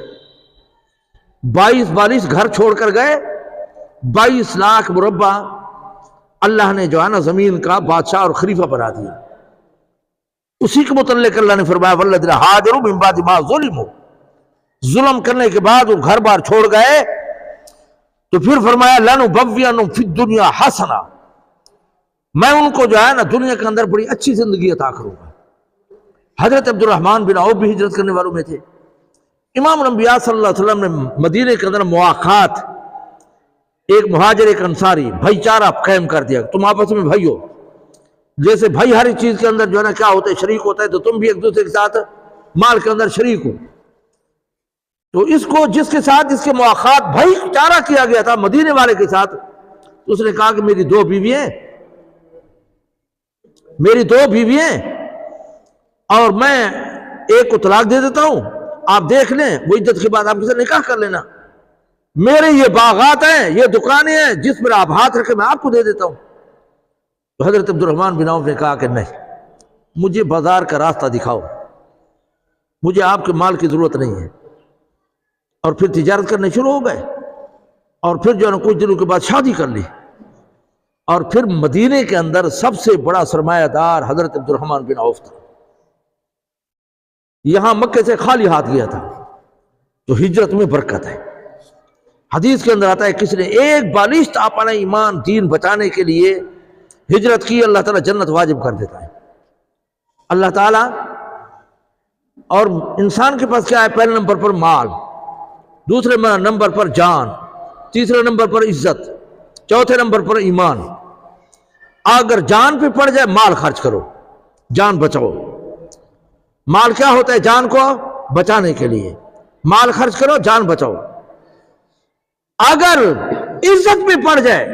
42 گھر چھوڑ کر گئے، 22 لاکھ مربع اللہ نے جو ہے نا زمین کا بادشاہ اور خلیفہ بنا دیا۔ اسی کے متعلق اللہ نے فرمایا والذین ہاجروا من بعد ما ظلموا، ظلم کرنے کے بعد وہ گھر بار چھوڑ گئے تو پھر فرمایا لنبوئنہم فی الدنیا حسنہ، میں ان کو جو ہے نا دنیا کے اندر بڑی اچھی زندگی عطا کروں گا۔ حضرت عبد الرحمن بن عوف بھی ہجرت کرنے والوں میں تھے۔ امام الانبیاء صلی اللہ علیہ وسلم نے مدینے کے اندر مواخات، ایک مہاجر ایک انصاری، بھائی چارہ قائم کر دیا، تم آپس میں بھائی ہو، جیسے بھائی ہر چیز کے اندر جو ہے نا کیا ہوتا ہے شریک ہوتا ہے، تو تم بھی ایک دوسرے کے ساتھ مال کے اندر شریک ہو۔ تو اس کو جس کے ساتھ اس کے مواخات بھائی چارہ کیا گیا تھا مدینے والے کے ساتھ، تو اس نے کہا کہ میری 2 بیویاں اور میں ایک کو طلاق دے دیتا ہوں، آپ دیکھ لیں، وہ عدت کے بعد آپ سے نکاح کر لینا، میرے یہ باغات ہیں، یہ دکانیں ہیں، جس پر آپ ہاتھ رکھے میں آپ کو دے دیتا ہوں۔ تو حضرت عبد الرحمن بن عوف نے کہا کہ نہیں، مجھے بازار کا راستہ دکھاؤ، مجھے آپ کے مال کی ضرورت نہیں ہے۔ اور پھر تجارت کرنے شروع ہو گئے، اور پھر جو ہے نا کچھ دنوں کے بعد شادی کر لی، اور پھر مدینے کے اندر سب سے بڑا سرمایہ دار حضرت عبد الرحمن بن عوف تھا۔ یہاں مکے سے خالی ہاتھ گیا تھا، تو ہجرت میں برکت ہے۔ حدیث کے اندر آتا ہے کسی نے ایک بالشت اپنا ایمان دین بچانے کے لیے ہجرت کی، اللہ تعالیٰ جنت واجب کر دیتا ہے۔ اللہ تعالیٰ اور انسان کے پاس کیا ہے؟ پہلے نمبر پر مال، دوسرے نمبر پر جان، تیسرے نمبر پر عزت، چوتھے نمبر پر ایمان۔ اگر جان پہ پڑ جائے مال خرچ کرو، جان بچاؤ۔ مال کیا ہوتا ہے؟ جان کو بچانے کے لیے مال خرچ کرو، جان بچاؤ۔ اگر عزت پہ پڑ جائے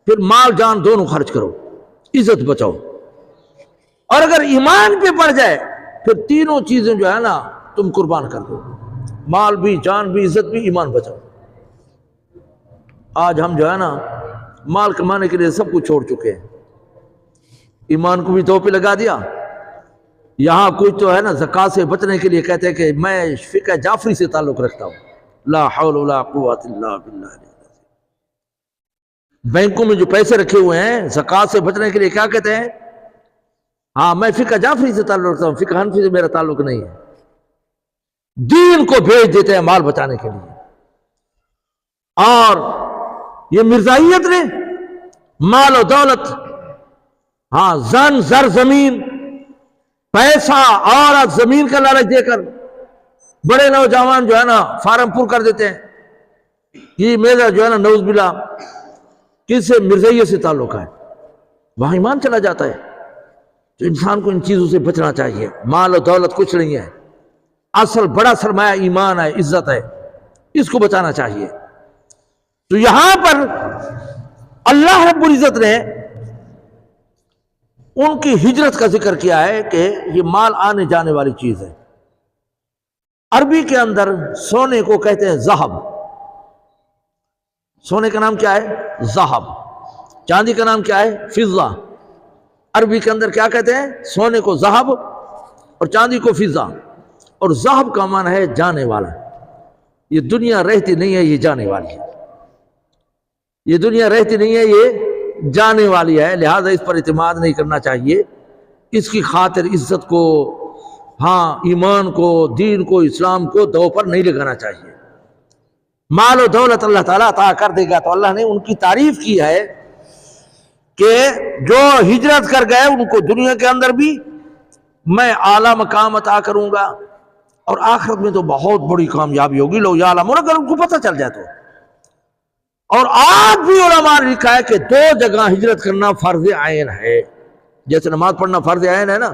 پھر مال جان دونوں خرچ کرو، عزت بچاؤ۔ اور اگر ایمان پہ پڑ جائے پھر تینوں چیزیں جو ہے نا تم قربان کر دو، مال بھی، جان بھی، عزت بھی، ایمان بچاؤ۔ آج ہم جو ہے نا مال کمانے کے لیے سب کچھ چھوڑ چکے ہیں، ایمان کو بھی دو پہ لگا دیا۔ یہاں کچھ تو ہے نا زکوٰۃ سے بچنے کے لیے کہتے ہیں کہ میں فقہ جعفری سے تعلق رکھتا ہوں، لا حول ولا قوت الا باللہ۔ بینکوں میں جو پیسے رکھے ہوئے ہیں زکوٰۃ سے بچنے کے لیے کیا کہتے ہیں؟ ہاں میں فقہ جعفری سے تعلق رکھتا ہوں، فقہ حنفی سے میرا تعلق نہیں ہے۔ دین کو بھیج دیتے ہیں مال بچانے کے لیے۔ اور یہ مرزائیت نے مال و دولت، ہاں زن، زر، زمین، پیسہ، عورت، زمین کا لالچ دے کر بڑے نوجوان جو ہے نا فارم پر کر دیتے ہیں۔ یہ میرا جو ہے نا نعوذ باللہ کس سے؟ مرزائیت سے تعلق ہے، وہاں ایمان چلا جاتا ہے۔ تو انسان کو ان چیزوں سے بچنا چاہیے۔ مال و دولت کچھ نہیں ہے، اصل بڑا سرمایہ ایمان ہے، عزت ہے، اس کو بچانا چاہیے۔ تو یہاں پر اللہ رب العزت نے ان کی ہجرت کا ذکر کیا ہے کہ یہ مال آنے جانے والی چیز ہے۔ عربی کے اندر سونے کو کہتے ہیں ذہب، سونے کا نام کیا ہے؟ ذہب۔ چاندی کا نام کیا ہے؟ فضہ۔ عربی کے اندر کیا کہتے ہیں؟ سونے کو ذہب اور چاندی کو فضہ۔ اور ذہب کا معنی ہے جانے والا، یہ دنیا رہتی نہیں ہے، یہ جانے والی ہے۔ یہ دنیا رہتی نہیں ہے، یہ جانے والی ہے، لہذا اس پر اعتماد نہیں کرنا چاہیے۔ اس کی خاطر عزت کو، ہاں ایمان کو، دین کو، اسلام کو دو پر نہیں لگانا چاہیے۔ مال و دولت اللہ تعالیٰ عطا کر دے گا۔ تو اللہ نے ان کی تعریف کی ہے کہ جو ہجرت کر گئے ان کو دنیا کے اندر بھی میں اعلیٰ مقام عطا کروں گا، اور آخرت میں تو بہت بڑی کامیابی ہوگی۔ لو یعلمون، اگر ان کو پتہ چل جائے تو۔ اور آج بھی علماء نے لکھا ہے کہ 2 جگہ ہجرت کرنا فرض عین ہے، جیسے نماز پڑھنا فرض عین ہے نا،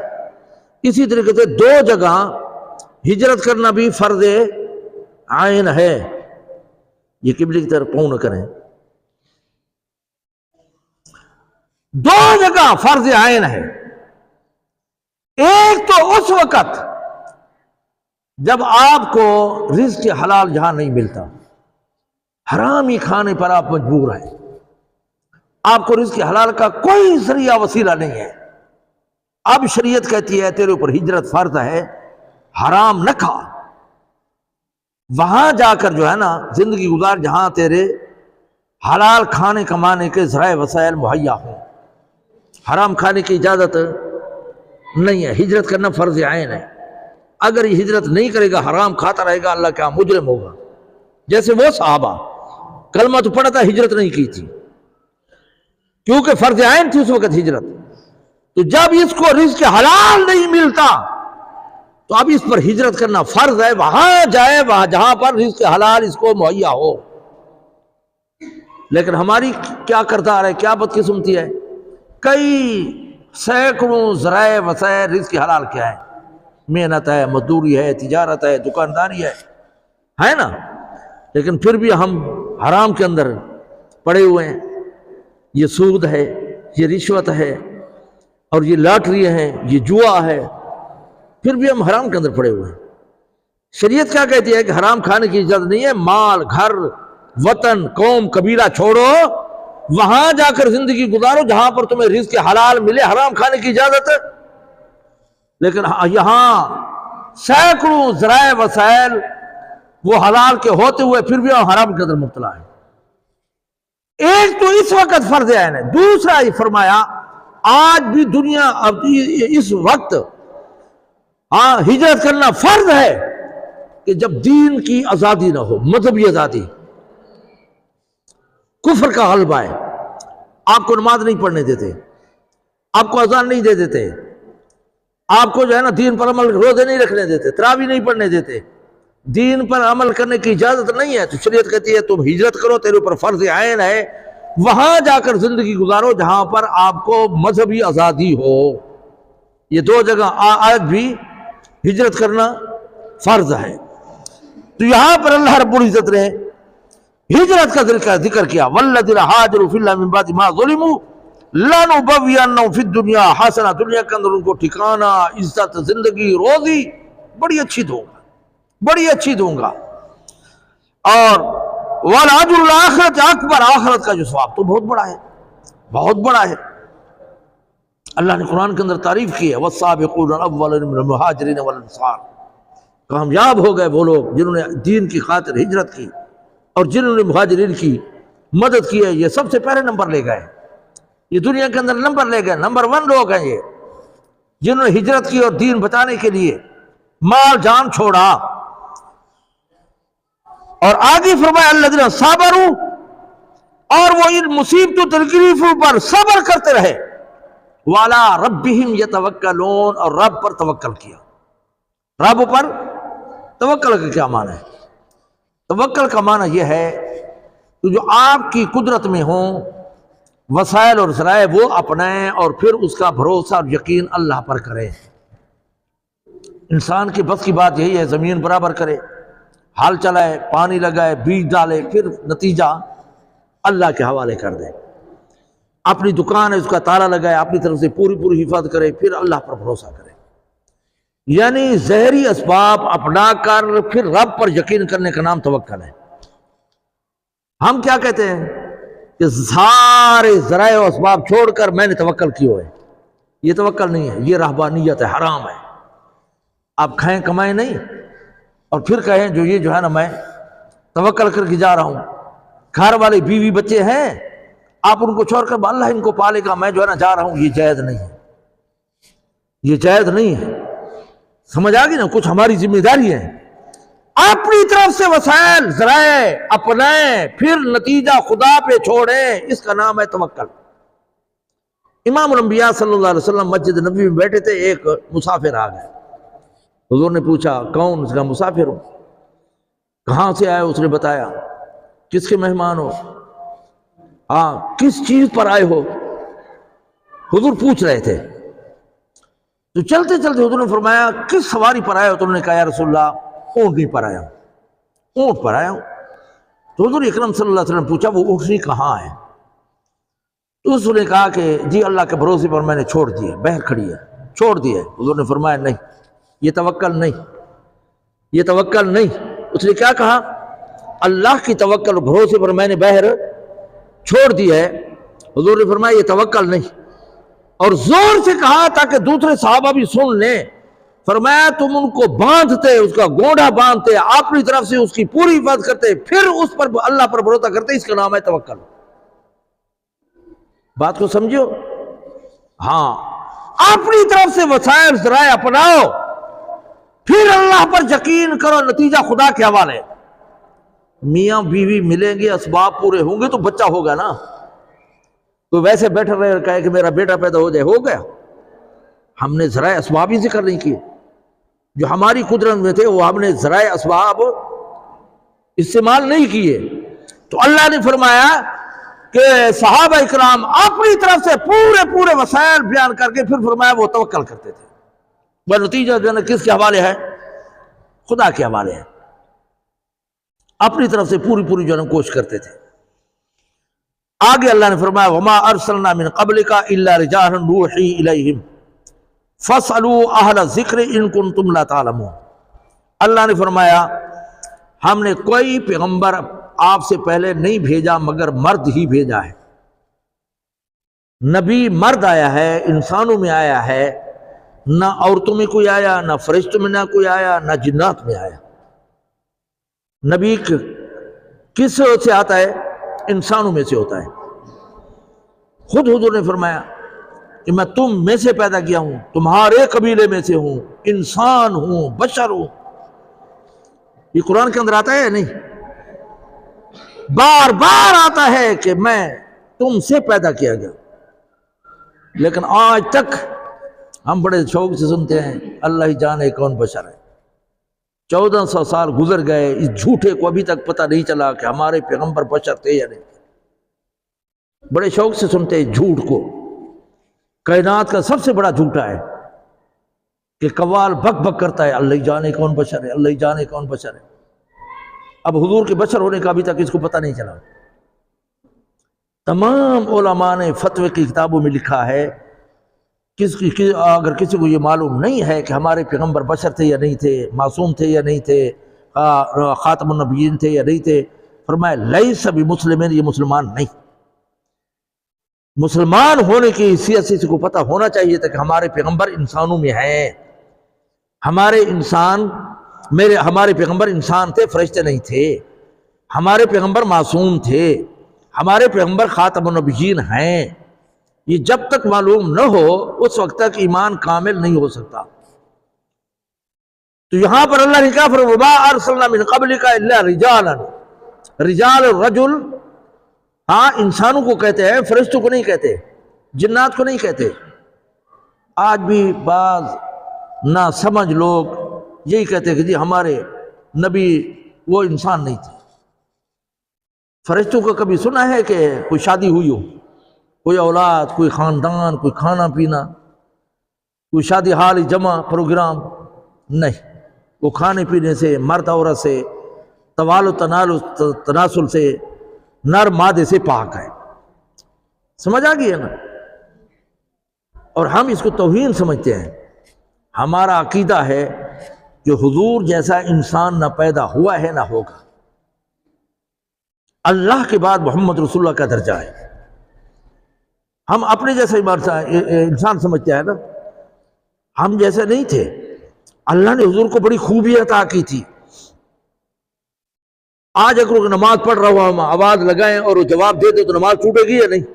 اسی طریقے سے 2 جگہ ہجرت کرنا بھی فرض عین ہے۔ یہ قبلے کی طرف پاؤں نہ کریں۔ 2 جگہ فرض عین ہے۔ ایک تو اس وقت جب آپ کو رزق حلال جہاں نہیں ملتا، حرامی کھانے پر آپ مجبور ہیں، آپ کو رزق حلال کا کوئی ذریعہ وسیلہ نہیں ہے، اب شریعت کہتی ہے تیرے اوپر ہجرت فرض ہے، حرام نہ کھا، وہاں جا کر جو ہے نا زندگی گزار جہاں تیرے حلال کھانے کمانے کے ذرائع وسائل مہیا ہوں۔ حرام کھانے کی اجازت نہیں ہے، ہجرت کرنا فرض عین ہے۔ اگر یہ ہجرت نہیں کرے گا، حرام کھاتا رہے گا، اللہ کا مجرم ہوگا۔ جیسے وہ صحابہ کلمہ تو پڑھا تھا، ہجرت نہیں کی تھی کیونکہ فرض عین تھی اس وقت ہجرت۔ تو جب اس کو رزق حلال نہیں ملتا تو اب اس پر ہجرت کرنا فرض ہے، وہاں جائے وہاں جہاں پر رزق حلال اس کو مہیا ہو۔ لیکن ہماری کیا کردار ہے، کیا بدقسمتی ہے، کئی سینکڑوں ذرائع وسائل رزق حلال کیا ہے، محنت ہے، مزدوری ہے، تجارت ہے، دکانداری ہے نا، لیکن پھر بھی ہم حرام کے اندر پڑے ہوئے ہیں۔ یہ سود ہے، یہ رشوت ہے، اور یہ لاٹری ہے، یہ جوا ہے، پھر بھی ہم حرام کے اندر پڑے ہوئے ہیں۔ شریعت کیا کہتی ہے کہ حرام کھانے کی اجازت نہیں ہے، مال، گھر، وطن، قوم، قبیلہ چھوڑو، وہاں جا کر زندگی گزارو جہاں پر تمہیں رزق حلال ملے، حرام کھانے کی اجازت ہے۔ لیکن یہاں سینکڑوں ذرائع وسائل وہ حلال کے ہوتے ہوئے پھر بھی ہم حرام کے اندر مبتلا ہیں۔ ایک تو اس وقت فرض عین ہے، دوسرا یہ فرمایا آج بھی دنیا اب اس وقت ہجرت کرنا فرض ہے کہ جب دین کی آزادی نہ ہو، مذہبی آزادی، کفر کا غلبہ ہے، آپ کو نماز نہیں پڑھنے دیتے، آپ کو اذان نہیں دے دیتے، آپ کو جو ہے نا دین پر عمل، روزے نہیں رکھنے دیتے، تراویح نہیں پڑھنے دیتے، دین پر عمل کرنے کی اجازت نہیں ہے، تو شریعت کہتی ہے تم ہجرت کرو، تیرے اوپر فرض عین ہے، وہاں جا کر زندگی گزارو جہاں پر آپ کو مذہبی آزادی ہو۔ یہ دو جگہ آج بھی ہجرت کرنا فرض ہے۔ تو یہاں پر اللہ رب العزت نے ہجرت کا ذکر کیا، والذین ہاجروا فی اللہ من بعد ما ظلموا لنبوئنہم فی الدنیا حسنہ، دنیا کے اندر ان کو ٹھکانہ، عزت، زندگی، روزی بڑی اچھی دوں گا، بڑی اچھی دوں گا، اور وَالْأَجْرُ الْآخِرَةِ اکبر، آخرت کا جو ثواب تو بہت بڑا ہے، بہت بڑا ہے۔ اللہ نے قرآن کے اندر تعریف کی ہے، وَالسَّابِقُونَ الْأَوَّلُونَ مِنَ الْمُهَاجِرِينَ وَالْأَنصَارِ، کامیاب ہو گئے وہ لوگ جنہوں نے دین کی خاطر ہجرت کی اور جنہوں نے مہاجرین کی مدد کی ہے، یہ سب سے پہلے نمبر لے گئے، یہ دنیا کے اندر نمبر لے گئے، نمبر 1 لوگ ہیں یہ، جنہوں نے ہجرت کی اور دین بچانے کے لیے مال جان چھوڑا۔ اور آگے فرمایا الذین صبروا، اور وہ ان مصیبتوں تکلیفوں پر صبر کرتے رہے، وعلی ربہم یتوکلون، اور رب پر توکل کیا۔ رب پر توکل کا کیا معنی ہے؟ توکل کا معنی یہ ہے کہ جو آپ کی قدرت میں ہوں وسائل اور ذرائع وہ اپنائیں، اور پھر اس کا بھروسہ اور یقین اللہ پر کریں۔ انسان کی بس کی بات یہی ہے، زمین برابر کرے، ہل چلائے، پانی لگائے، بیج ڈالے، پھر نتیجہ اللہ کے حوالے کر دے۔ اپنی دکان ہے اس کا تالا لگائے، اپنی طرف سے پوری حفاظت کرے، پھر اللہ پر بھروسہ کرے۔ یعنی ظاہری اسباب اپنا کر پھر رب پر یقین کرنے کا نام توکل ہے۔ ہم کیا کہتے ہیں کہ سارے ذرائع و اسباب چھوڑ کر میں نے توکل کیا ہے، یہ توکل نہیں ہے، یہ رہبانیت ہے، حرام ہے۔ آپ کھائیں کمائیں نہیں اور پھر کہیں یہ جو ہے نا میں توکل کر کے جا رہا ہوں، گھر والے بیوی بچے ہیں، آپ ان کو چھوڑ کر اللہ ان کو پالے گا، میں جو ہے نا جا رہا ہوں، یہ جائز نہیں ہے، یہ جائز نہیں ہے۔ سمجھ آ گئی نا؟ کچھ ہماری ذمہ داری ہے، اپنی طرف سے وسائل ذرائع اپنائیں، پھر نتیجہ خدا پہ چھوڑیں، اس کا نام ہے توکل۔ امام الانبیاء صلی اللہ علیہ وسلم مسجد نبوی میں بیٹھے تھے، ایک مسافر آ گئے، حضور نے پوچھا کون؟ اس کا مسافر ہوں۔ کہاں سے آئے؟ اس نے بتایا۔ کس کے مہمان ہو؟ کس چیز پر آئے ہو؟ حضور پوچھ رہے تھے۔ تو چلتے چلتے حضور نے فرمایا کس سواری پر آئے ہو؟ تو انہوں نے کہا یا رسول اللہ اونٹنی پر آیا ہوں، اونٹ پر آیا ہوں۔ تو حضور اکرم صلی اللہ علیہ وسلم پوچھا وہ اونٹنی کہاں ہے؟ تو اس نے کہا کہ جی اللہ کے بھروسے پر میں نے چھوڑ دی ہے، بہر کھڑی ہے، چھوڑ دی ہے۔ حضور نے فرمایا نہیں، یہ توکل نہیں، یہ توکل نہیں۔ اس نے کیا کہا؟ اللہ کی توکل بھروسے پر میں نے بہر چھوڑ دی ہے۔ حضور نے فرمایا یہ توکل نہیں، اور زور سے کہا تاکہ دوسرے صحابہ بھی سن لیں۔ فرمایا تم ان کو باندھتے، اس کا گونڈا باندھتے، اپنی طرف سے اس کی پوری حفاظت کرتے، پھر اس پر اللہ پر بھروسہ کرتے، اس کا نام ہے توکل۔ بات کو سمجھو؟ ہاں، اپنی طرف سے وسائل ذرائع اپناؤ، پھر اللہ پر یقین کرو، نتیجہ خدا کے حوالے۔ میاں بیوی ملیں گے، اسباب پورے ہوں گے تو بچہ ہوگا نا۔ تو ویسے بیٹھے رہے اور کہے کہ میرا بیٹا پیدا ہو جائے، ہو گیا؟ ہم نے ذرائع اسباب ہی ذکر نہیں کیے، جو ہماری قدرت میں تھے وہ ہم نے ذرائع اسباب استعمال نہیں کیے۔ تو اللہ نے فرمایا کہ صحابہ اکرام اپنی طرف سے پورے وسائل بیان کر کے پھر فرمایا وہ توکل کرتے تھے۔ وہ نتیجہ جو ہے کس کے حوالے ہے؟ خدا کے حوالے ہے۔ اپنی طرف سے پوری جو ہے کوشش کرتے تھے۔ آگے اللہ نے فرمایا وما ارسلنا من قبلک الا رجالا نوحی الیہم فاسألوا اہل الذکر ان کنتم لا تعلمون۔ اللہ نے فرمایا ہم نے کوئی پیغمبر آپ سے پہلے نہیں بھیجا مگر مرد ہی بھیجا ہے۔ نبی مرد آیا ہے، انسانوں میں آیا ہے، نہ عورتوں میں کوئی آیا، نہ فرشتوں میں نہ کوئی آیا، نہ جنات میں آیا۔ نبی کس سے آتا ہے؟ انسانوں میں سے ہوتا ہے۔ خود حضور نے فرمایا کہ میں تم میں سے پیدا کیا ہوں، تمہارے قبیلے میں سے ہوں، انسان ہوں، بشر ہوں۔ یہ قرآن کے اندر آتا ہے یا نہیں؟ بار بار آتا ہے کہ میں تم سے پیدا کیا گیا، لیکن آج تک ہم بڑے شوق سے سنتے ہیں اللہ ہی جانے کون بشر ہے۔ 1400 سال گزر گئے، اس جھوٹے کو ابھی تک پتہ نہیں چلا کہ ہمارے پیغمبر بشر تھے یا نہیں۔ بڑے شوق سے سنتے ہیں جھوٹ کو۔ کائنات کا سب سے بڑا جھوٹا ہے کہ قوال بک بک کرتا ہے اللہ ہی جانے کون بشر ہے، اللہ ہی جانے کون بشر ہے۔ اب حضور کے بشر ہونے کا ابھی تک اس کو پتہ نہیں چلا۔ تمام علماء نے فتوے کی کتابوں میں لکھا ہے، اگر کسی کو یہ معلوم نہیں ہے کہ ہمارے پیغمبر بشر تھے یا نہیں تھے، معصوم تھے یا نہیں تھے، خاتم النبیین تھے یا نہیں تھے، فرمایا لیس بمسلمین، یہ مسلمان نہیں۔ مسلمان ہونے کی حیثیت سے اس کو پتہ ہونا چاہیے تھا کہ ہمارے پیغمبر انسانوں میں ہیں، ہمارے پیغمبر انسان تھے، فرشتے نہیں تھے، ہمارے پیغمبر معصوم تھے، ہمارے پیغمبر خاتم النبیین ہیں۔ یہ جب تک معلوم نہ ہو اس وقت تک ایمان کامل نہیں ہو سکتا۔ تو یہاں پر اللہ نے کہا وما ارسلنا من قبلک الا رجالا، رجال الرجل، ہاں انسانوں کو کہتے ہیں، فرشتوں کو نہیں کہتے، جنات کو نہیں کہتے۔ آج بھی بعض نا سمجھ لوگ یہی کہتے ہیں کہ جی ہمارے نبی وہ انسان نہیں تھے۔ فرشتوں کا کبھی سنا ہے کہ کوئی شادی ہوئی ہو، کوئی اولاد، کوئی خاندان، کوئی کھانا پینا، کوئی شادی حال جمع پروگرام؟ نہیں، وہ کھانے پینے سے، مرد عورت سے، توال و تناسل سے، نر مادے سے پاک ہے۔ سمجھ آ گئی ہے نا؟ اور ہم اس کو توہین سمجھتے ہیں۔ ہمارا عقیدہ ہے کہ حضور جیسا انسان نہ پیدا ہوا ہے نہ ہوگا۔ اللہ کے بعد محمد رسول اللہ کا درجہ ہے۔ ہم اپنے جیسے انسان سمجھتے ہیں نا، ہم جیسے نہیں تھے۔ اللہ نے حضور کو بڑی خوبی عطا کی تھی۔ آج اگر نماز پڑھ رہا ہوا ہم آواز لگائیں اور وہ جواب دے دے تو نماز ٹوٹے گی یا نہیں؟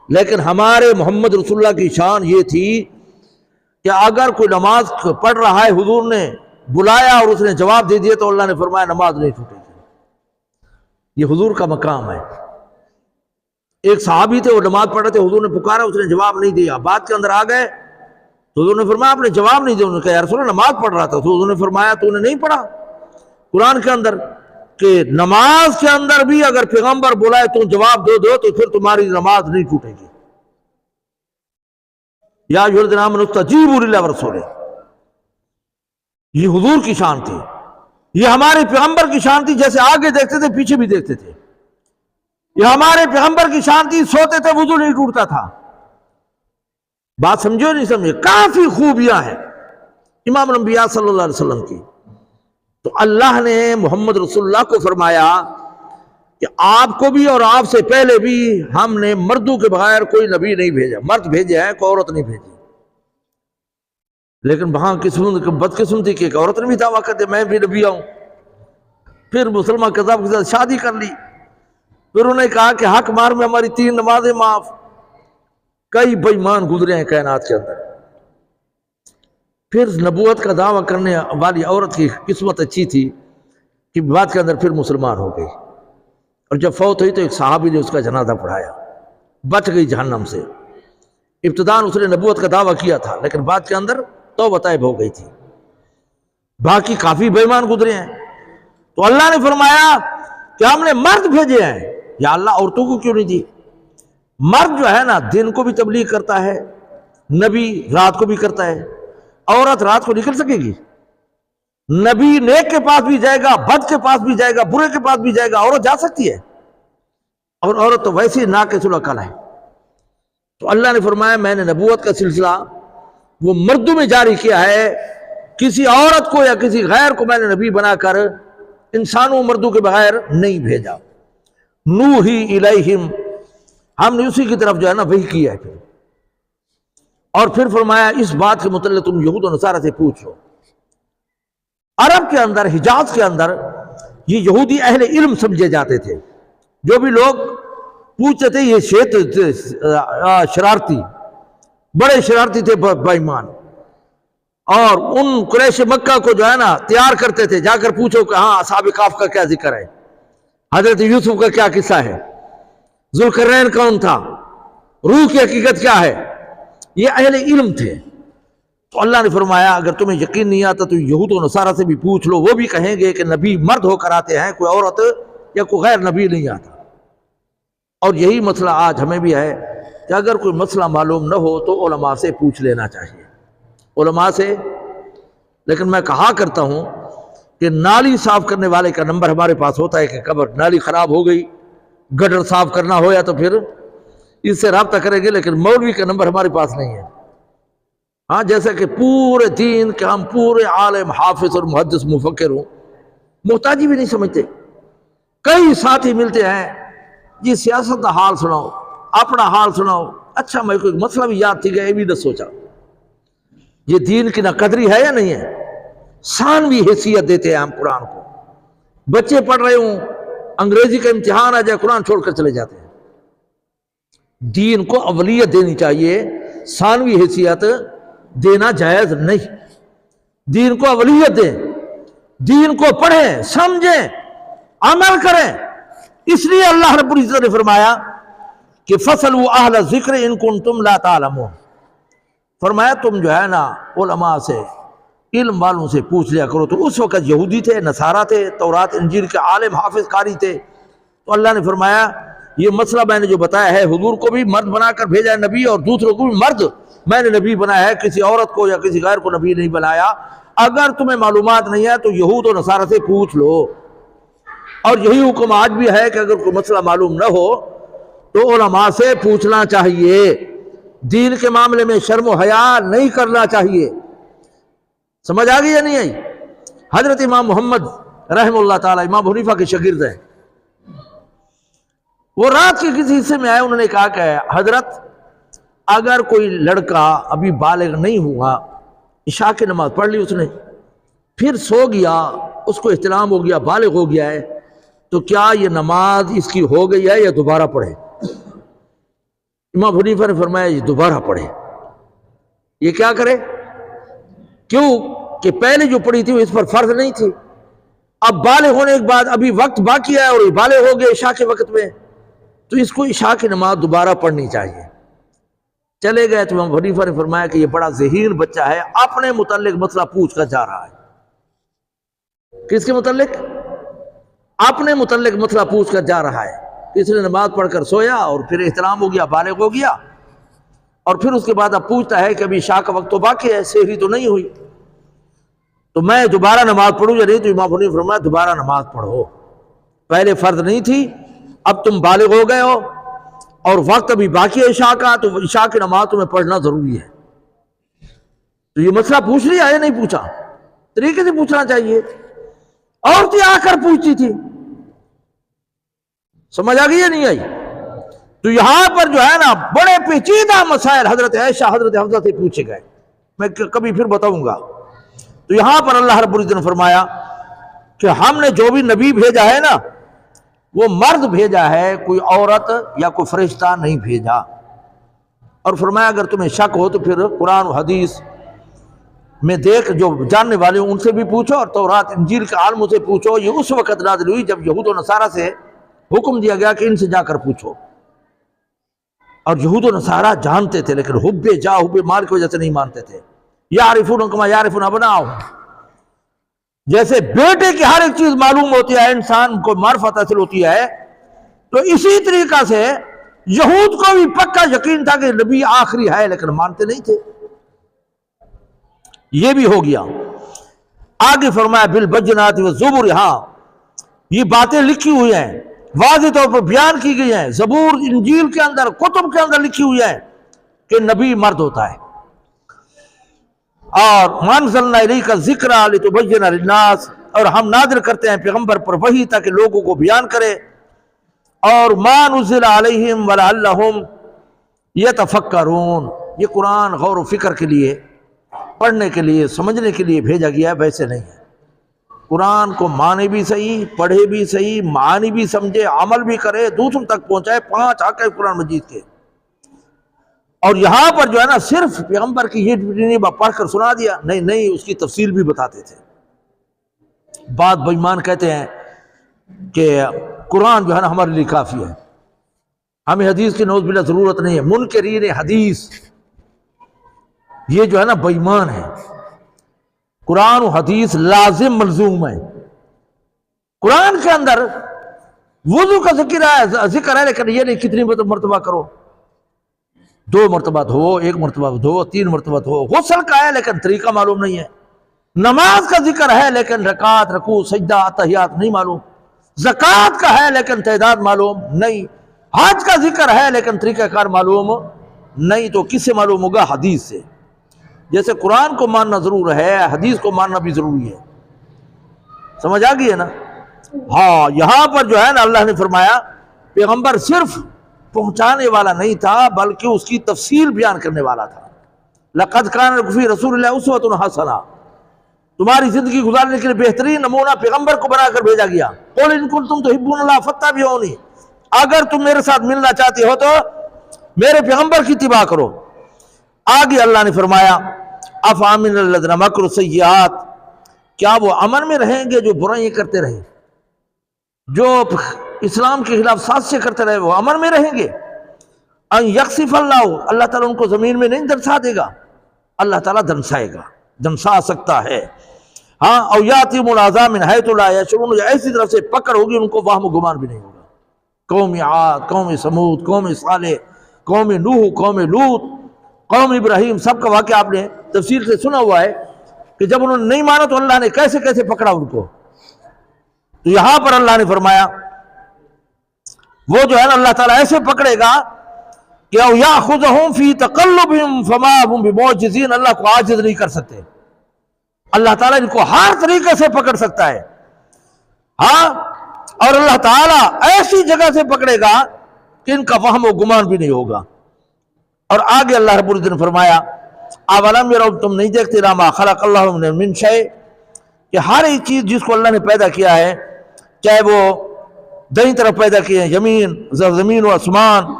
لیکن ہمارے محمد رسول اللہ کی شان یہ تھی کہ اگر کوئی نماز پڑھ رہا ہے، حضور نے بلایا اور اس نے جواب دے دیا تو اللہ نے فرمایا نماز نہیں ٹوٹے گی۔ یہ حضور کا مقام ہے۔ ایک صحابی تھے، وہ نماز پڑھ رہے تھے، حضور نے پکارا، اس نے جواب نہیں دیا، بات کے اندر آ گئے تو حضور نے فرمایا آپ نے جواب نہیں دیا۔ انہوں نے کہا یا رسول اللہ نماز پڑھ رہا تھا۔ تو حضور نے فرمایا تو نے نہیں پڑھا قرآن کے اندر کہ نماز کے اندر بھی اگر پیغمبر بلائے تو جواب دو تو پھر تمہاری نماز نہیں ٹوٹے گی۔ یا ایھا الذین آمنوا استجیبوا للہ ورسولہ، یہ حضور کی شان تھی، یہ ہمارے پیغمبر کی شان تھی۔ جیسے آگے دیکھتے تھے پیچھے بھی دیکھتے تھے، یہ ہمارے پیغمبر کی شان تھی۔ سوتے تھے وضو نہیں ٹوٹتا تھا۔ بات سمجھو نہیں سمجھے؟ کافی خوبیاں ہیں امام الانبیاء صلی اللہ علیہ وسلم کی۔ تو اللہ نے محمد رسول اللہ کو فرمایا کہ آپ کو بھی اور آپ سے پہلے بھی ہم نے مردوں کے بغیر کوئی نبی نہیں بھیجا۔ مرد بھیجے ہیں، کوئی عورت نہیں بھیجی۔ لیکن وہاں بدقسمتی کی ایک عورت نے بھی دعویٰ کر دیا میں بھی نبی آؤں. پھر مسلمہ کذاب کے ساتھ شادی کر لی. پھر انہوں نے کہا کہ حق مار میں ہماری 3 نمازیں معاف. کئی بے ایمان گزرے ہیں کائنات کے اندر. پھر نبوت کا دعویٰ کرنے والی عورت کی قسمت اچھی تھی کہ بعد کے اندر پھر مسلمان ہو گئی، اور جب فوت ہوئی تو ایک صحابی نے اس کا جنازہ پڑھایا، بچ گئی جہنم سے. ابتداءً اس نے نبوت کا دعویٰ کیا تھا لیکن بعد کے اندر توبہ طیب ہو گئی تھی. باقی کافی بے ایمان گزرے ہیں. تو اللہ نے فرمایا کہ ہم نے مرد بھیجے ہیں. یا اللہ عورتوں کو کیوں نہیں دی؟ مرد جو ہے نا دن کو بھی تبلیغ کرتا ہے، نبی رات کو بھی کرتا ہے. عورت رات کو نکل سکے گی؟ نبی نیک کے پاس بھی جائے گا، بد کے پاس بھی جائے گا، برے کے پاس بھی جائے گا. عورت جا سکتی ہے؟ اور عورت تو ویسے ہی ناقص العقل ہے. تو اللہ نے فرمایا میں نے نبوت کا سلسلہ وہ مردوں میں جاری کیا ہے، کسی عورت کو یا کسی غیر کو میں نے نبی بنا کر انسانوں مردوں کے بغیر نہیں بھیجا. نوحی الیہم، ہم نے اسی کی طرف جو ہے نا وحی کیا ہے. اور پھر فرمایا اس بات کے متعلق تم یہود و نصارہ سے پوچھو. عرب کے اندر، حجاز کے اندر یہ یہودی اہل علم سمجھے جاتے تھے. جو بھی لوگ پوچھتے تھے یہ شرارتی، بڑے شرارتی تھے بے ایمان. اور ان قریش مکہ کو جو ہے نا تیار کرتے تھے، جا کر پوچھو کہ ہاں اصحاب کہف کا کیا ذکر ہے، حضرت یوسف کا کیا قصہ ہے، ذوالقرنین کون تھا، روح کی حقیقت کیا ہے. یہ اہل علم تھے. تو اللہ نے فرمایا اگر تمہیں یقین نہیں آتا تو یہود و نصارہ سے بھی پوچھ لو، وہ بھی کہیں گے کہ نبی مرد ہو کر آتے ہیں، کوئی عورت یا کوئی غیر نبی نہیں آتا. اور یہی مسئلہ آج ہمیں بھی ہے کہ اگر کوئی مسئلہ معلوم نہ ہو تو علماء سے پوچھ لینا چاہیے، علماء سے. لیکن میں کہا کرتا ہوں کہ نالی صاف کرنے والے کا نمبر ہمارے پاس ہوتا ہے کہ قبر نالی خراب ہو گئی، گٹر صاف کرنا ہو یا تو پھر اس سے رابطہ کریں گے، لیکن مولوی کا نمبر ہمارے پاس نہیں ہے. ہاں جیسے کہ پورے دین کہ ہم پورے عالم حافظ اور محدث مفکر ہوں، محتاجی بھی نہیں سمجھتے. کئی ساتھی ملتے ہیں جی سیاست کا حال سناؤ، اپنا حال سناؤ. اچھا میں کوئی مسئلہ بھی یاد تھی گیا یہ بھی نہ سوچا. یہ دین کی نہ قدری ہے یا نہیں ہے؟ ثانوی حیثیت دیتے ہیں ہم قرآن کو. بچے پڑھ رہے ہوں، انگریزی کا امتحان آ جائے قرآن چھوڑ کر چلے جاتے ہیں. دین کو اولیت دینی چاہیے، ثانوی حیثیت دینا جائز نہیں. دین کو اولیت دیں، دین کو پڑھیں، سمجھیں، عمل کریں. اس لیے اللہ رب العزت نے فرمایا کہ فَاسْأَلُوا أَهْلَ الذِّكْرِ إِن كُنتُمْ لَا تَعْلَمُونَ. فرمایا تم جو ہے نا علماء سے، علم والوں سے پوچھ لیا کرو. تو اس وقت یہودی تھے، نصارہ تھے، تورات انجیل کے عالم حافظ قاری تھے. تو اللہ نے فرمایا یہ مسئلہ میں نے جو بتایا ہے، حضور کو بھی مرد بنا کر بھیجا ہے نبی، اور دوسروں کو بھی مرد میں نے نبی بنایا ہے، کسی عورت کو یا کسی غیر کو نبی نہیں بنایا. اگر تمہیں معلومات نہیں ہے تو یہود و نصارہ سے پوچھ لو. اور یہی حکم آج بھی ہے کہ اگر کوئی مسئلہ معلوم نہ ہو تو علماء سے پوچھنا چاہیے. دین کے معاملے میں شرم و حیا نہیں کرنا چاہیے. سمجھ آ گئی یا نہیں آئی؟ حضرت امام محمد رحم اللہ تعالی امام حنیفہ کے شاگرد ہیں. وہ رات کے کسی حصے میں آئے، انہوں نے کہا کہ حضرت اگر کوئی لڑکا ابھی بالغ نہیں ہوا، عشاء کی نماز پڑھ لی اس نے، پھر سو گیا، اس کو احتلام ہو گیا، بالغ ہو گیا ہے، تو کیا یہ نماز اس کی ہو گئی ہے یا دوبارہ پڑھے؟ امام حنیفہ نے فرمایا یہ دوبارہ پڑھے. یہ کیا کرے؟ کیوں کہ پہلے جو پڑھی تھی وہ اس پر فرض نہیں تھی. اب بالغ ہونے کے بعد ابھی وقت باقی ہے اور یہ بالغ ہو گئے عشاء کے وقت میں، تو اس کو عشاء کی نماز دوبارہ پڑھنی چاہیے. چلے گئے تو امام حنیفہ نے فرمایا کہ یہ بڑا ذہین بچہ ہے، اپنے متعلق مسئلہ پوچھ کر جا رہا ہے. کس کے متعلق؟ اپنے متعلق مسئلہ پوچھ کر جا رہا ہے. اس نے نماز پڑھ کر سویا اور پھر احترام ہو گیا، بالغ ہو گیا، اور پھر اس کے بعد اب پوچھتا ہے کہ ابھی عشاء کا وقت تو باقی ہے، سحری تو نہیں ہوئی، تو میں دوبارہ نماز پڑھوں یا نہیں؟ تو امام حنیفہ نے فرمایا دوبارہ نماز پڑھو، پہلے فرض نہیں تھی، اب تم بالغ ہو گئے ہو اور وقت ابھی باقی ہے عشاء کا، تو عشاء کی نماز تمہیں پڑھنا ضروری ہے. تو یہ مسئلہ پوچھ لیا یا نہیں پوچھا؟ طریقے سے پوچھنا چاہیے. عورتیں آ کر پوچھتی تھی. سمجھ آ گئی یا نہیں آئی؟ تو یہاں پر جو ہے نا بڑے پیچیدہ مسائل حضرت عائشہ حضرت حفصہ سے پوچھے گئے. میں کبھی پھر بتاؤں گا۔ تو یہاں پر اللہ رب العزت نے فرمایا کہ ہم نے جو بھی نبی بھیجا ہے نا وہ مرد بھیجا ہے، کوئی عورت یا کوئی فرشتہ نہیں بھیجا۔ اور فرمایا اگر تمہیں شک ہو تو پھر قرآن و حدیث میں دیکھ، جو جاننے والے ان سے بھی پوچھو، اور تورات انجیل کے عالموں سے پوچھو۔ یہ اس وقت نازل ہوئی جب یہود و نصارہ سے حکم دیا گیا کہ ان سے جا کر پوچھو، اور یہود و نصارہ جانتے تھے لیکن حب مال کی وجہ سے نہیں مانتے تھے۔ یعرفون کما یعرفون ابناءہم، جیسے بیٹے کی ہر ایک چیز معلوم ہوتی ہے، انسان کو معرفت حاصل ہوتی ہے، تو اسی طریقہ سے یہود کو بھی پکا یقین تھا کہ نبی آخری ہے لیکن مانتے نہیں تھے۔ یہ بھی ہو گیا۔ آگے فرمایا بالبینات والزبر، ہاں یہ باتیں لکھی ہوئی ہیں، واضح طور پر بیان کی گئی ہیں، زبور انجیل کے اندر، کتب کے اندر لکھی ہوئی ہیں کہ نبی مرد ہوتا ہے۔ اور وَأَنزَلْنَا إِلَيْكَ الذِّكْرَ لِتُبَيِّنَ لِلنَّاسِ، اور ہم نازل کرتے ہیں پیغمبر پر وحی تاکہ لوگوں کو بیان کرے، اور مَا نُزِّلَ عَلَيْهِمْ وَلَعَلَّهُمْ يَتَفَكَّرُونَ، یہ قرآن غور و فکر کے لیے، پڑھنے کے لیے، سمجھنے کے لیے بھیجا گیا ہے، ویسے نہیں ہے۔ قرآن کو مانے بھی صحیح، پڑھے بھی صحیح، معانی بھی سمجھے، عمل بھی کرے، دوسروں تک پہنچائے۔ 5 حق ہے قرآن مجید کے۔ اور یہاں پر جو ہے نا صرف پیغمبر کی یہ نہیں پڑھ کر سنا دیا، نہیں، اس کی تفصیل بھی بتاتے تھے۔ بعض بے ایمان کہتے ہیں کہ قرآن جو ہے نا ہمارے لیے کافی ہے، ہمیں حدیث کی نعوذ باللہ ضرورت نہیں ہے۔ منکرین حدیث یہ جو ہے نا بے ایمان ہے۔ قرآن و حدیث لازم ملزوم ہے۔ قرآن کے اندر وضو کا ذکر ہے لیکن یہ نہیں کتنی مرتبہ کرو، 2 مرتبہ دھو، 1 مرتبہ دھو، 3 مرتبہ دھو۔ غسل کا ہے لیکن طریقہ معلوم نہیں ہے۔ نماز کا ذکر ہے لیکن رکعت، رکوع، سجدہ، اتحیات نہیں معلوم۔ زکوٰۃ کا ہے لیکن تعداد معلوم نہیں۔ حج کا ذکر ہے لیکن طریقہ کار معلوم نہیں۔ تو کس سے معلوم ہوگا؟ حدیث سے۔ جیسے قرآن کو ماننا ضرور ہے، حدیث کو ماننا بھی ضروری ہے۔ سمجھ آ گئی ہے نا؟ ہاں یہاں پر جو ہے نا اللہ نے فرمایا پیغمبر صرف پہنچانے والا نہیں تھا بلکہ اس کی تفصیل بیان کرنے والا تھا۔ لَقَدْ كَانَ لَكُمْ فِي رَسُولِ اللَّهِ أُسْوَةٌ حَسَنَةٌ، تمہاری زندگی گزارنے کے لیے بہترین نمونہ پیغمبر کو بنا کر بھیجا گیا۔ قُلْ إِن كُنتُمْ تُحِبُّونَ اللَّهَ فَاتَّبِعُونِي، اگر تم میرے ساتھ ملنا چاہتے ہو تو میرے پیغمبر کی اتباع کرو۔ آگے اللہ نے فرمایا أَفَأَمِنَ الَّذِينَ مَكَرُوا السَّيِّئَاتِ، کیا وہ امن میں رہیں گے جو برائیاں کرتے رہے، جو اسلام کے خلاف سازشیں کرتے رہے، وہ امن میں رہیں گے؟ ان یخسف اللہ، اللہ تعالیٰ ان کو زمین میں نہیں دنسا دے گا، اللہ تعالیٰ دنسائے گا، دنسا سکتا ہے۔ ہاں او یاتیہم العذاب من حیث لا یشعرون، ایسی طرف سے پکڑ ہوگی ان کو وہم و گمان بھی نہیں ہوگا۔ قوم عاد، قوم سمود، قوم صالح، قوم نوح، قوم لوط، قوم ابراہیم، سب کا واقعہ آپ نے تفصیل سے سنا ہوا ہے کہ جب انہوں نے نہیں مانا تو اللہ نے کیسے کیسے پکڑا ان کو۔ تو یہاں پر اللہ نے فرمایا وہ جو ہے نا اللہ تعالیٰ ایسے پکڑے گا کہ او یاخذہم فی تقلبہم فما ہم بمعجزین، اللہ کو عاجز نہیں کر سکتے۔ اللہ تعالیٰ ان کو ہر طریقے سے پکڑ سکتا ہے، ہاں، اور اللہ تعالیٰ ایسی جگہ سے پکڑے گا کہ ان کا وہم و گمان بھی نہیں ہوگا۔ اور آگے اللہ رب العزت نے فرمایا اولم یروا، تم نہیں دیکھتے ما خلق اللہ من شیء، کہ ہر ایک چیز جس کو اللہ نے پیدا کیا ہے، چاہے وہ دائیں طرف پیدا کیے ہیں، زمین و آسمان،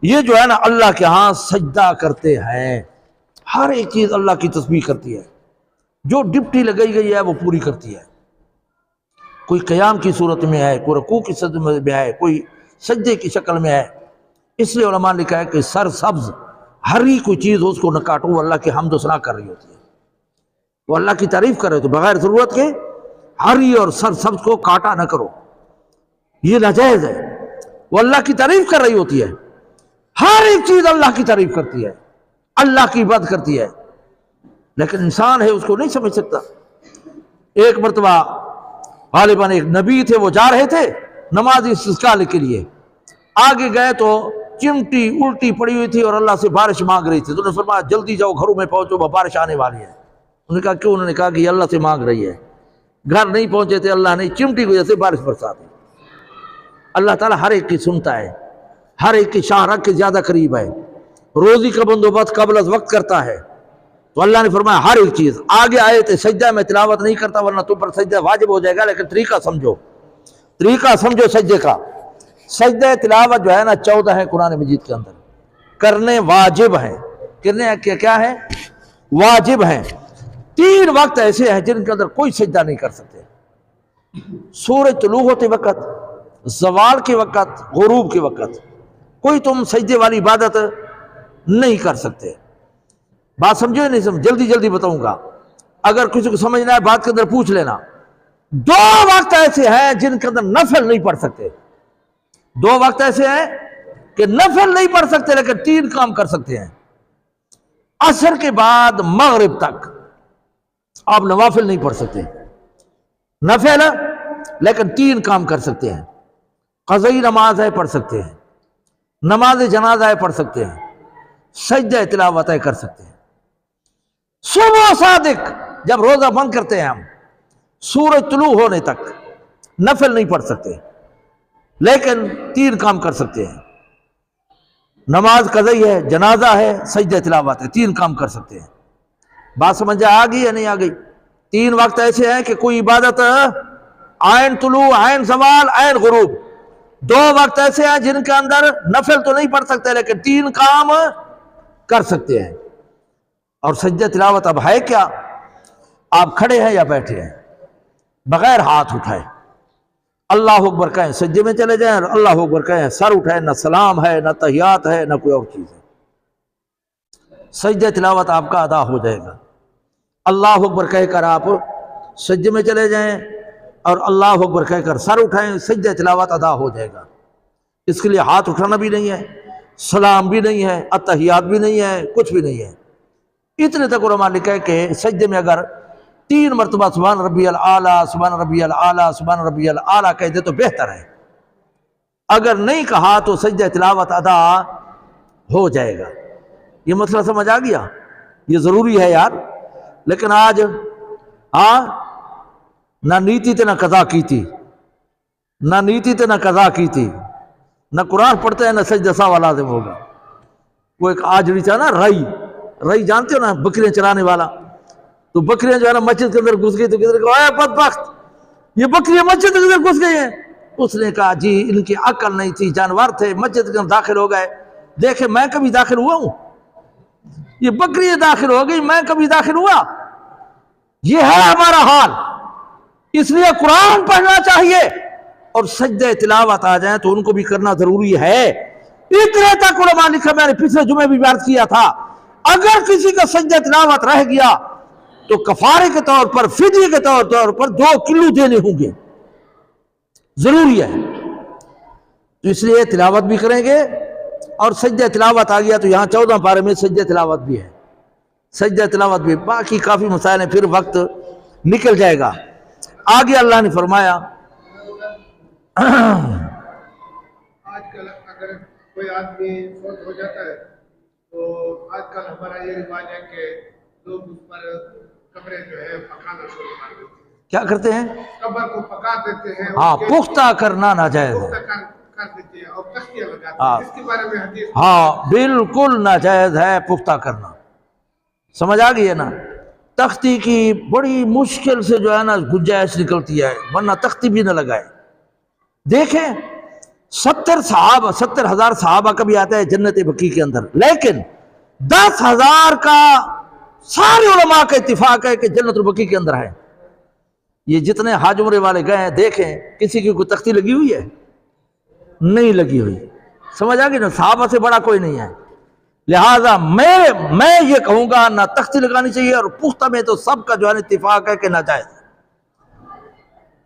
یہ جو ہے نا اللہ کے ہاں سجدہ کرتے ہیں۔ ہر ایک چیز اللہ کی تسبیح کرتی ہے، جو ڈپٹی لگائی گئی ہے وہ پوری کرتی ہے۔ کوئی قیام کی صورت میں ہے، کوئی رکوع کی صورت میں ہے، کوئی سجدے کی شکل میں ہے۔ اس لیے علماء نے لکھا ہے کہ سر سبز ہری کوئی چیز ہو اس کو نہ کاٹو، وہ اللہ کی حمد و ثنا کر رہی ہوتی ہے، وہ اللہ کی تعریف کر رہے تو بغیر ضرورت کے ہری اور سر سبز کو کاٹا نہ کرو، یہ ناجائز ہے، وہ اللہ کی تعریف کر رہی ہوتی ہے۔ ہر ایک چیز اللہ کی تعریف کرتی ہے، اللہ کی عبادت کرتی ہے، لیکن انسان ہے اس کو نہیں سمجھ سکتا۔ ایک مرتبہ غالباً ایک نبی تھے، وہ جا رہے تھے نماز استسقاء کے لیے، آگے گئے تو چمٹی الٹی پڑی ہوئی تھی اور اللہ سے بارش مانگ رہی تھی، تو انہوں نے فرمایا جلدی جاؤ گھروں میں پہنچو، بارش آنے والی ہے۔ انہوں نے کہا کیوں؟ انہوں نے کہا کہ یہ اللہ سے مانگ رہی ہے۔ گھر نہیں پہنچے تھے، اللہ نے چمٹی کی وجہ سے بارش برسا دی۔ اللہ تعالیٰ ہر ایک کی سنتا ہے، ہر ایک کی شاہ رکھ کے زیادہ قریب ہے، روزی کا بندوبست قبل از وقت کرتا ہے، تو اللہ نے فرمایا ہر ایک چیز آگے آئے تھے سجدہ میں تلاوت نہیں کرتا ورنہ تم پر سجدہ واجب ہو جائے گا، لیکن طریقہ سمجھو سجدے کا۔ سجدہ تلاوت جو ہے نا 14 ہے قرآن مجید کے اندر، کرنے واجب ہیں، کرنے کیا ہے؟ واجب ہیں۔ 3 وقت ایسے ہیں جن کے اندر کوئی سجدہ نہیں کر سکتے، سورج طلوع ہوتے وقت، زوال کے وقت، غروب کے وقت، کوئی تم سجدے والی عبادت نہیں کر سکتے۔ بات سمجھو یا نہیں سمجھ؟ جلدی بتاؤں گا، اگر کسی کو سمجھنا ہے بات کے اندر پوچھ لینا۔ 2 وقت ایسے ہیں جن کے اندر نفل نہیں پڑھ سکتے، 2 وقت ایسے ہیں کہ نفل نہیں پڑھ سکتے لیکن 3 کام کر سکتے ہیں۔ عصر کے بعد مغرب تک آپ نوافل نہیں پڑھ سکتے، نفل لیکن 3 کام کر سکتے ہیں۔ قضائی نماز ہے پڑھ سکتے ہیں، نماز جنازہ ہے پڑھ سکتے ہیں، سجدہ تلاوت ہے کر سکتے ہیں۔ صبح صادق جب روزہ بند کرتے ہیں ہم، سورج طلوع ہونے تک نفل نہیں پڑھ سکتے لیکن 3 کام کر سکتے ہیں، نماز قضائی ہے، جنازہ ہے، سجدہ تلاوت ہے، 3 کام کر سکتے ہیں۔ بات سمجھ آ گئی یا نہیں آ گئی؟ 3 وقت ایسے ہیں کہ کوئی عبادت عین طلوع، عین زوال، عین غروب۔ 2 وقت ایسے ہیں جن کے اندر نفل تو نہیں پڑھ سکتے لیکن 3 کام کر سکتے ہیں۔ اور سجدہ تلاوت اب ہے کیا؟ آپ کھڑے ہیں یا بیٹھے ہیں، بغیر ہاتھ اٹھائے اللہ اکبر کہیں، سجدے میں چلے جائیں اور اللہ اکبر کہیں، سر اٹھائے، نہ سلام ہے، نہ تحیات ہے، نہ کوئی اور چیز ہے، سجدہ تلاوت آپ کا ادا ہو جائے گا۔ اللہ اکبر کہہ کر آپ سجدے میں چلے جائیں اور اللہ اکبر کہہ کر سر اٹھائیں، سجدہ تلاوت ادا ہو جائے گا۔ اس کے لیے ہاتھ اٹھانا بھی نہیں ہے، سلام بھی نہیں ہے، التحیات بھی نہیں ہے، کچھ بھی نہیں ہے۔ اتنے تک علماء نے کہا کہ سجدے میں اگر 3 مرتبہ سبحان ربی الاعلیٰ، سبحان ربی الاعلیٰ، سبحان ربی الاعلیٰ کہہ دے تو بہتر ہے، اگر نہیں کہا تو سجدہ تلاوت ادا ہو جائے گا۔ یہ مسئلہ سمجھ آ گیا؟ یہ ضروری ہے یار، لیکن آج نہ نیتی تے نہ قضا کی تھی، نہ نیتی تے نہ قضا کی تھی، نہ قرآن پڑھتے ہیں نہ سجدہ ساوا لازم ہوگا۔ وہ ایک آجڑی تھا نا، رئی جانتے ہو نا، بکریاں چرانے والا، تو بکریاں جو ہے نا مسجد کے اندر گھس گئی تو کدھر کہا، اے بدبخت یہ بکریاں مسجد کے اندر گھس گئی ہیں۔ اس نے کہا جی ان کی عقل نہیں تھی، جانور تھے، مسجد کے اندر داخل ہو گئے، دیکھیں میں کبھی داخل ہوا ہوں؟ یہ بکریاں داخل ہو گئی، میں کبھی داخل ہوا؟ یہ ہے ہمارا حال۔ اس لیے قرآن پڑھنا چاہیے اور سجدہ تلاوت آ جائیں تو ان کو بھی کرنا ضروری ہے۔ اتنے تک علماء لکھا، میں نے پچھلے جمعے بھی بیان کیا تھا، اگر کسی کا سجدہ تلاوت رہ گیا تو کفارے کے طور پر، فدیے کے طور پر 2 کلو دینے ہوں گے، ضروری ہے۔ تو اس لیے تلاوت بھی کریں گے، اور سجدہ تلاوت آ گیا تو یہاں 14 پارے میں سجدہ تلاوت بھی ہے، سجدہ تلاوت بھی، باقی کافی مسائل ہیں، پھر وقت نکل جائے گا۔ آگے اللہ نے فرمایا آج کل اگر کوئی آدمی فوت ہو جاتا ہے تو آج کل ہمارا یہ رواج ہے کہ لوگ اس پر قبریں جو ہے پکانا شروع کر دیتے ہیں۔ کیا کرتے ہیں؟ قبر کو پکا دیتے ہیں، ہاں، پختہ کرنا ناجائز ہے، کر دیتے ہیں اور تختیاں لگاتے ہیں۔ اس کے بارے میں حدیث ہاں بالکل ناجائز ہے پختہ کرنا، سمجھ آ گئی ہے نا؟ تختی کی بڑی مشکل سے جو ہے نا گنجائش نکلتی ہے، ورنہ تختی بھی نہ لگائے۔ دیکھیں 70,000 صحابہ کا بھی آتا ہے جنت بقیع کے اندر، لیکن 10,000 کا سارے علماء کا اتفاق ہے کہ جنت البقیع کے اندر ہے۔ یہ جتنے حج عمرے والے گئے ہیں دیکھیں کسی کی کوئی تختی لگی ہوئی ہے؟ نہیں لگی ہوئی، سمجھ آ گئی نا؟ صحابہ سے بڑا کوئی نہیں ہے۔ لہٰذا میں یہ کہوں گا نہ تختی لگانی چاہیے، اور پختہ میں تو سب کا جو ہے نا اتفاق ہے کہ ناجائز ہے۔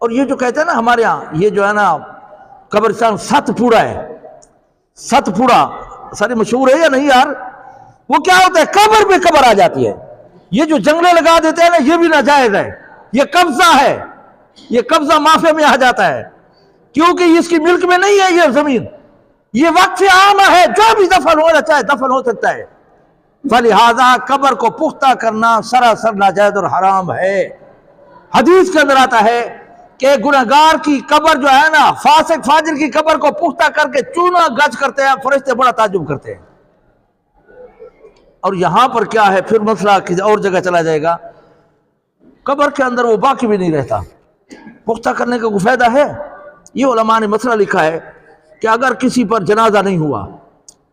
اور یہ جو کہتے ہیں نا ہمارے ہاں، یہ جو ہے نا قبرستان 7 پھوڑا ہے، 7 پھوڑا سارے مشہور ہے یا نہیں یار؟ وہ کیا ہوتا ہے؟ قبر پہ قبر آ جاتی ہے۔ یہ جو جنگلے لگا دیتے ہیں نا، یہ بھی ناجائز ہے، یہ قبضہ ہے، یہ قبضہ معافی میں آ جاتا ہے، کیونکہ اس کی ملک میں نہیں ہے یہ زمین، یہ وقف عام ہے، جو بھی دفن ہونا چاہے دفن ہو سکتا ہے۔ فلہذا قبر کو پختہ کرنا سراسر ناجائز اور حرام ہے۔ حدیث کے اندر آتا ہے کہ گنہگار کی قبر جو ہے نا، فاسق فاجر کی قبر کو پختہ کر کے چونا گج کرتے ہیں، فرشتے بڑا تعجب کرتے ہیں۔ اور یہاں پر کیا ہے پھر مسئلہ کسی اور جگہ چلا جائے گا، قبر کے اندر وہ باقی بھی نہیں رہتا، پختہ کرنے کا کوئی فائدہ ہے؟ یہ علماء نے مسئلہ لکھا ہے کہ اگر کسی پر جنازہ نہیں ہوا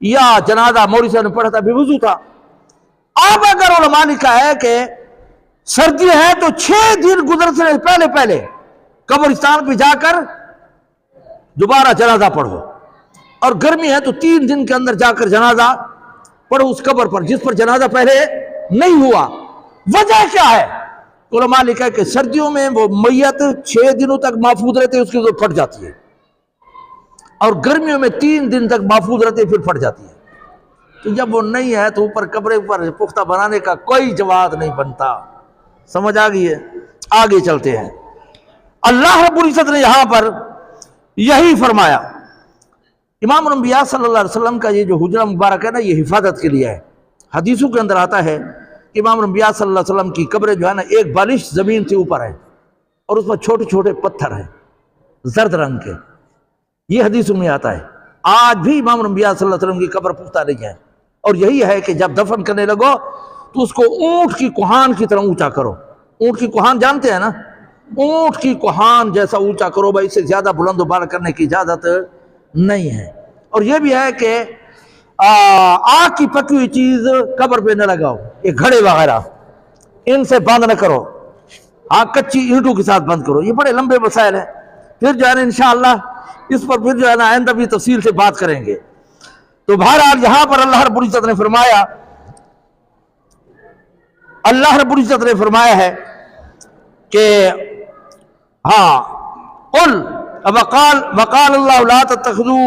یا جنازہ مولوی صاحب نے پڑھا تھا بے وضو تھا، اب اگر علماء نے کہا ہے کہ سردی ہے تو 6 دن گزرنے سے پہلے پہلے قبرستان پہ جا کر دوبارہ جنازہ پڑھو، اور گرمی ہے تو 3 دن کے اندر جا کر جنازہ پڑھو اس قبر پر جس پر جنازہ پہلے نہیں ہوا۔ وجہ کیا ہے؟ علماء نے کہا کہ سردیوں میں وہ میت 6 دنوں تک محفوظ رہتے اس کی ضرورت پھٹ جاتی ہے، اور گرمیوں میں 3 دن تک محفوظ رہتے پھر پھٹ جاتی ہے۔ تو جب وہ نہیں ہے تو اوپر قبر پر پختہ بنانے کا کوئی جواز نہیں بنتا۔ سمجھ آ گئی ہے؟ آگے چلتے ہیں۔ اللہ رب العزت نے یہاں پر یہی فرمایا، امام الانبیاء صلی اللہ علیہ وسلم کا یہ جو حجرہ مبارک ہے نا، یہ حفاظت کے لیے ہے۔ حدیثوں کے اندر آتا ہے کہ امام الانبیاء صلی اللہ علیہ وسلم کی قبر جو ہے نا، ایک بالش زمین سے اوپر ہے اور اس پر چھوٹے چھوٹے پتھر ہیں زرد رنگ کے، یہ حدیثوں میں آتا ہے۔ آج بھی امام الانبیاء صلی اللہ علیہ وسلم کی قبر پختہ نہیں ہے، اور یہی ہے کہ جب دفن کرنے لگو تو اس کو اونٹ کی کوہان کی طرح اونچا کرو۔ اونٹ کی کوہان جانتے ہیں نا؟ اونٹ کی کوہان جیسا اونچا کرو بھائی، اس سے زیادہ بلند و بالا کرنے کی اجازت نہیں ہے۔ اور یہ بھی ہے کہ آگ کی پکی ہوئی چیز قبر پہ نہ لگاؤ، یہ گھڑے وغیرہ ان سے بند نہ کرو، کچی اینٹوں کے ساتھ بند کرو۔ یہ بڑے لمبے مسائل ہیں، پھر جو ہے نا انشاءاللہ اس پر پھر جو ہے نا آئندہ بھی تفصیل سے بات کریں گے۔ تو بہرحال یہاں پر اللہ رب العزت نے فرمایا، اللہ رب العزت نے فرمایا ہے کہ قل وقال اللہ لا تتخذوا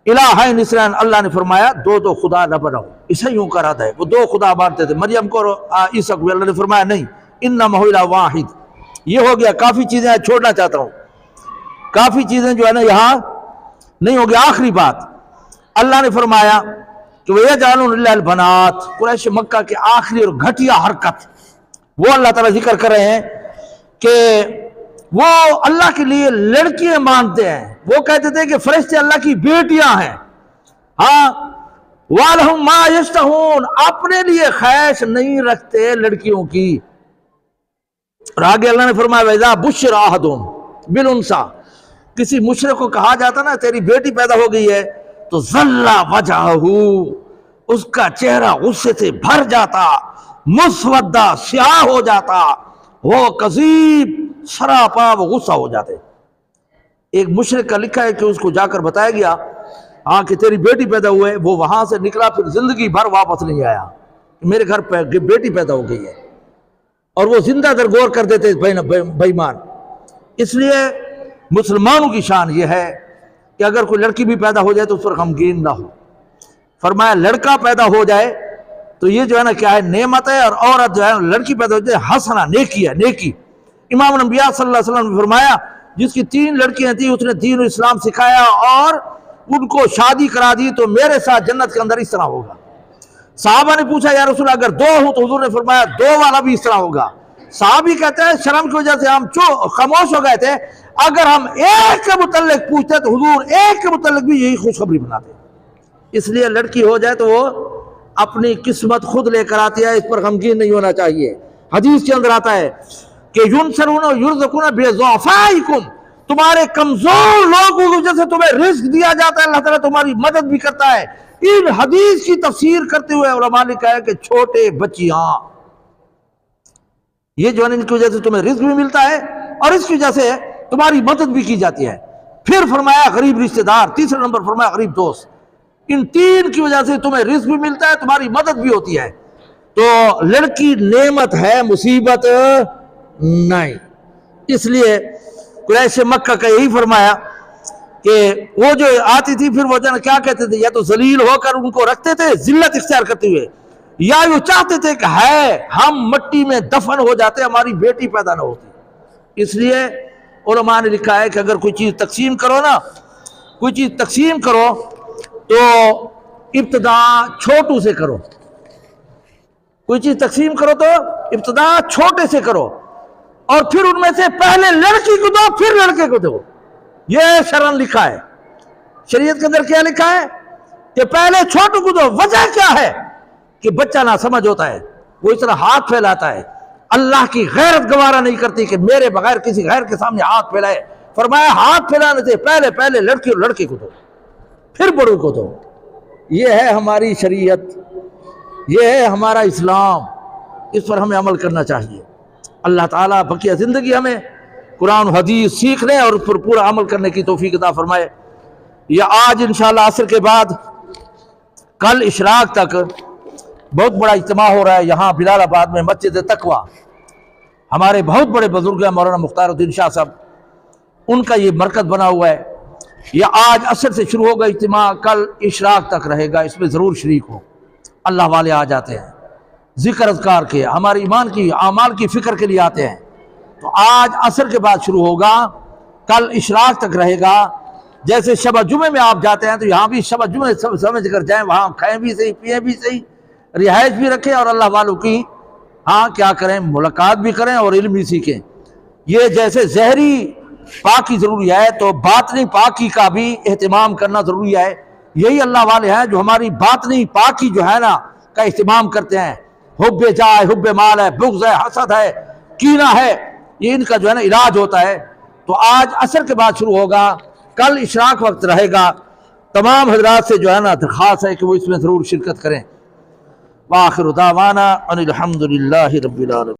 الہین اثنین، اللہ نے فرمایا دو خدا نہ بناؤ۔ عیسائیوں کا ارادہ ہے، وہ 2 خدا مانتے تھے، مریم کو اور عیسیٰ کو۔ اللہ نے فرمایا نہیں، انما هو الہ واحد۔ یہ ہو گیا، کافی چیزیں چھوڑنا چاہتا ہوں، کافی چیزیں جو ہے نا یہاں نہیں ہوگی۔ آخری بات اللہ نے فرمایا کہ وَيَجْعَلُونَ لِلَّهِ الْبَنَاتِ، قریش مکہ کے آخری اور گھٹیا حرکت وہ اللہ تعالیٰ ذکر کر رہے ہیں کہ وہ اللہ کے لیے لڑکیاں مانتے ہیں۔ وہ کہتے تھے کہ فرشتے اللہ کی بیٹیاں ہیں۔ وَلَهُم مَا يَشْتَهُونَ، اپنے لیے خواہش نہیں رکھتے لڑکیوں کی۔ اور آگے اللہ نے فرمایا وَإِذَا بُشِّرَ أَحَدُهُم بِالْأُنثىٰ، کسی مشرک کو کہا جاتا نا تیری بیٹی پیدا ہو گئی ہے تو ظَلَّ وَجْهُهُ، اس کا چہرہ غصے سے بھر جاتا، مسودہ سیاہ ہو جاتا، وہ کذیب سراپا وہ غصہ ہو جاتے۔ ایک مشرک کا لکھا ہے کہ اس کو جا کر بتایا گیا کہ تیری بیٹی پیدا ہوئے، وہ وہاں سے نکلا پھر زندگی بھر واپس نہیں آیا، میرے گھر پہ بیٹی پیدا ہو گئی ہے، اور وہ زندہ در غور کر دیتے بے ایمان۔ اس لیے مسلمانوں کی شان یہ ہے کہ اگر کوئی لڑکی بھی پیدا ہو جائے تو اس پر غمگین نہ ہو۔ فرمایا لڑکا پیدا ہو جائے تو یہ جو ہے نا کیا ہے، نعمت ہے، اور عورت جو ہے لڑکی پیدا ہو جائے حسنہ، نیکی ہے، نیکی۔ امام الانبیاء صلی اللہ علیہ وسلم نے فرمایا جس کی 3 لڑکیاں تھیں اس نے دین و اسلام سکھایا اور ان کو شادی کرا دی تو میرے ساتھ جنت کے اندر اس طرح ہوگا۔ صحابہ نے پوچھا یا رسول اللہ اگر 2 ہوں تو حضور نے فرمایا 2 والا بھی اس طرح ہوگا۔ صحابی کہتے ہیں شرم کی وجہ سے ہم خاموش ہو گئے تھے، اگر ہم ایک کے متعلق پوچھتے تو حضور ایک کے متعلق بھی یہی خوشخبری بناتے۔ اس لیے لڑکی ہو جائے تو وہ اپنی قسمت خود لے کر آتی ہے، اس پر غمگین نہیں ہونا چاہیے۔ حدیث کے اندر آتا ہے کہ ینصرون و یرزقون بضعفائکم، تمہارے کمزور لوگوں کی وجہ سے تمہیں رزق دیا جاتا ہے، اللہ تعالیٰ تمہاری مدد بھی کرتا ہے۔ ان حدیث کی تفسیر کرتے ہوئے علماء نے کہا ہے کہ چھوٹے بچیاں یہ جو ہے ان کی وجہ سے تمہیں رزق بھی ملتا ہے اور اس کی وجہ سے تمہاری مدد بھی کی جاتی ہے۔ پھر فرمایا غریب رشتہ دار، تیسرے نمبر فرمایا غریب دوست، ان 3 کی وجہ سے تمہیں رزق بھی ملتا ہے، تمہاری مدد بھی ہوتی ہے۔ تو لڑکی نعمت ہے، مصیبت نہیں۔ اس لیے قریش مکہ کا یہی فرمایا کہ وہ جو آتی تھی پھر وہ جانا کیا کہتے تھے، یا تو ذلیل ہو کر ان کو رکھتے تھے ذلت اختیار کرتے ہوئے، یا وہ چاہتے تھے کہ ہے ہم مٹی میں دفن ہو جاتے ہماری بیٹی پیدا نہ ہوتی۔ اس لیے علماء نے لکھا ہے کہ اگر کوئی چیز تقسیم کرو نا، کوئی چیز تقسیم کرو تو ابتدا چھوٹو سے کرو، کوئی چیز تقسیم کرو تو ابتدا چھوٹے سے کرو، اور پھر ان میں سے پہلے لڑکی کو دو پھر لڑکے کو دو۔ یہ شرعاً لکھا ہے، شریعت کے اندر کیا لکھا ہے کہ پہلے چھوٹو کو دو۔ وجہ کیا ہے کہ بچہ نہ سمجھ ہوتا ہے وہ اس طرح ہاتھ پھیلاتا ہے، اللہ کی غیرت گوارا نہیں کرتی کہ میرے بغیر کسی غیر کے سامنے ہاتھ پھیلائے۔ فرمایا ہاتھ پھیلانے سے پہلے لڑکی اور لڑکے کو دو، پھر بڑوں کو دو۔ یہ ہے ہماری شریعت، یہ ہے ہمارا اسلام، اس پر ہمیں عمل کرنا چاہیے۔ اللہ تعالیٰ بقیہ زندگی ہمیں قرآن و حدیث سیکھنے اور اس پر پورا عمل کرنے کی توفیق عطا فرمائے۔ یہ آج انشاءاللہ عصر کے بعد کل اشراق تک بہت بڑا اجتماع ہو رہا ہے یہاں بلال آباد میں مسجد تقویٰ۔ ہمارے بہت بڑے بزرگ ہیں مولانا مختار الدین شاہ صاحب، ان کا یہ مرکز بنا ہوا ہے۔ یہ آج عصر سے شروع ہوگا اجتماع، کل اشراق تک رہے گا، اس میں ضرور شریک ہو۔ اللہ والے آ جاتے ہیں ذکر اذکار کے، ہمارے ایمان کی اعمال کی فکر کے لیے آتے ہیں۔ تو آج عصر کے بعد شروع ہوگا، کل اشراق تک رہے گا۔ جیسے شب جمعے میں آپ جاتے ہیں تو یہاں بھی شب جمعے سمجھ کر جائیں، وہاں کھائیں بھی صحیح، پیئیں بھی صحیح، رہائش بھی رکھیں اور اللہ والوں کی کیا کریں، ملاقات بھی کریں اور علم بھی سیکھیں۔ یہ جیسے ظاہری پاکی ضروری ہے تو باطنی پاکی کا بھی اہتمام کرنا ضروری ہے۔ یہی اللہ والے ہیں جو ہماری باطنی پاکی جو ہے نا کا اہتمام کرتے ہیں۔ حب جائے، حب مال ہے، بغض ہے، حسد ہے، کینہ ہے، یہ ان کا جو ہے نا علاج ہوتا ہے۔ تو آج عصر کے بعد شروع ہوگا، کل اشراق وقت رہے گا۔ تمام حضرات سے جو ہے نا درخواست ہے کہ وہ اس میں ضرور شرکت کریں۔ وآخر دعوانا ان الحمد للہ رب العالمین۔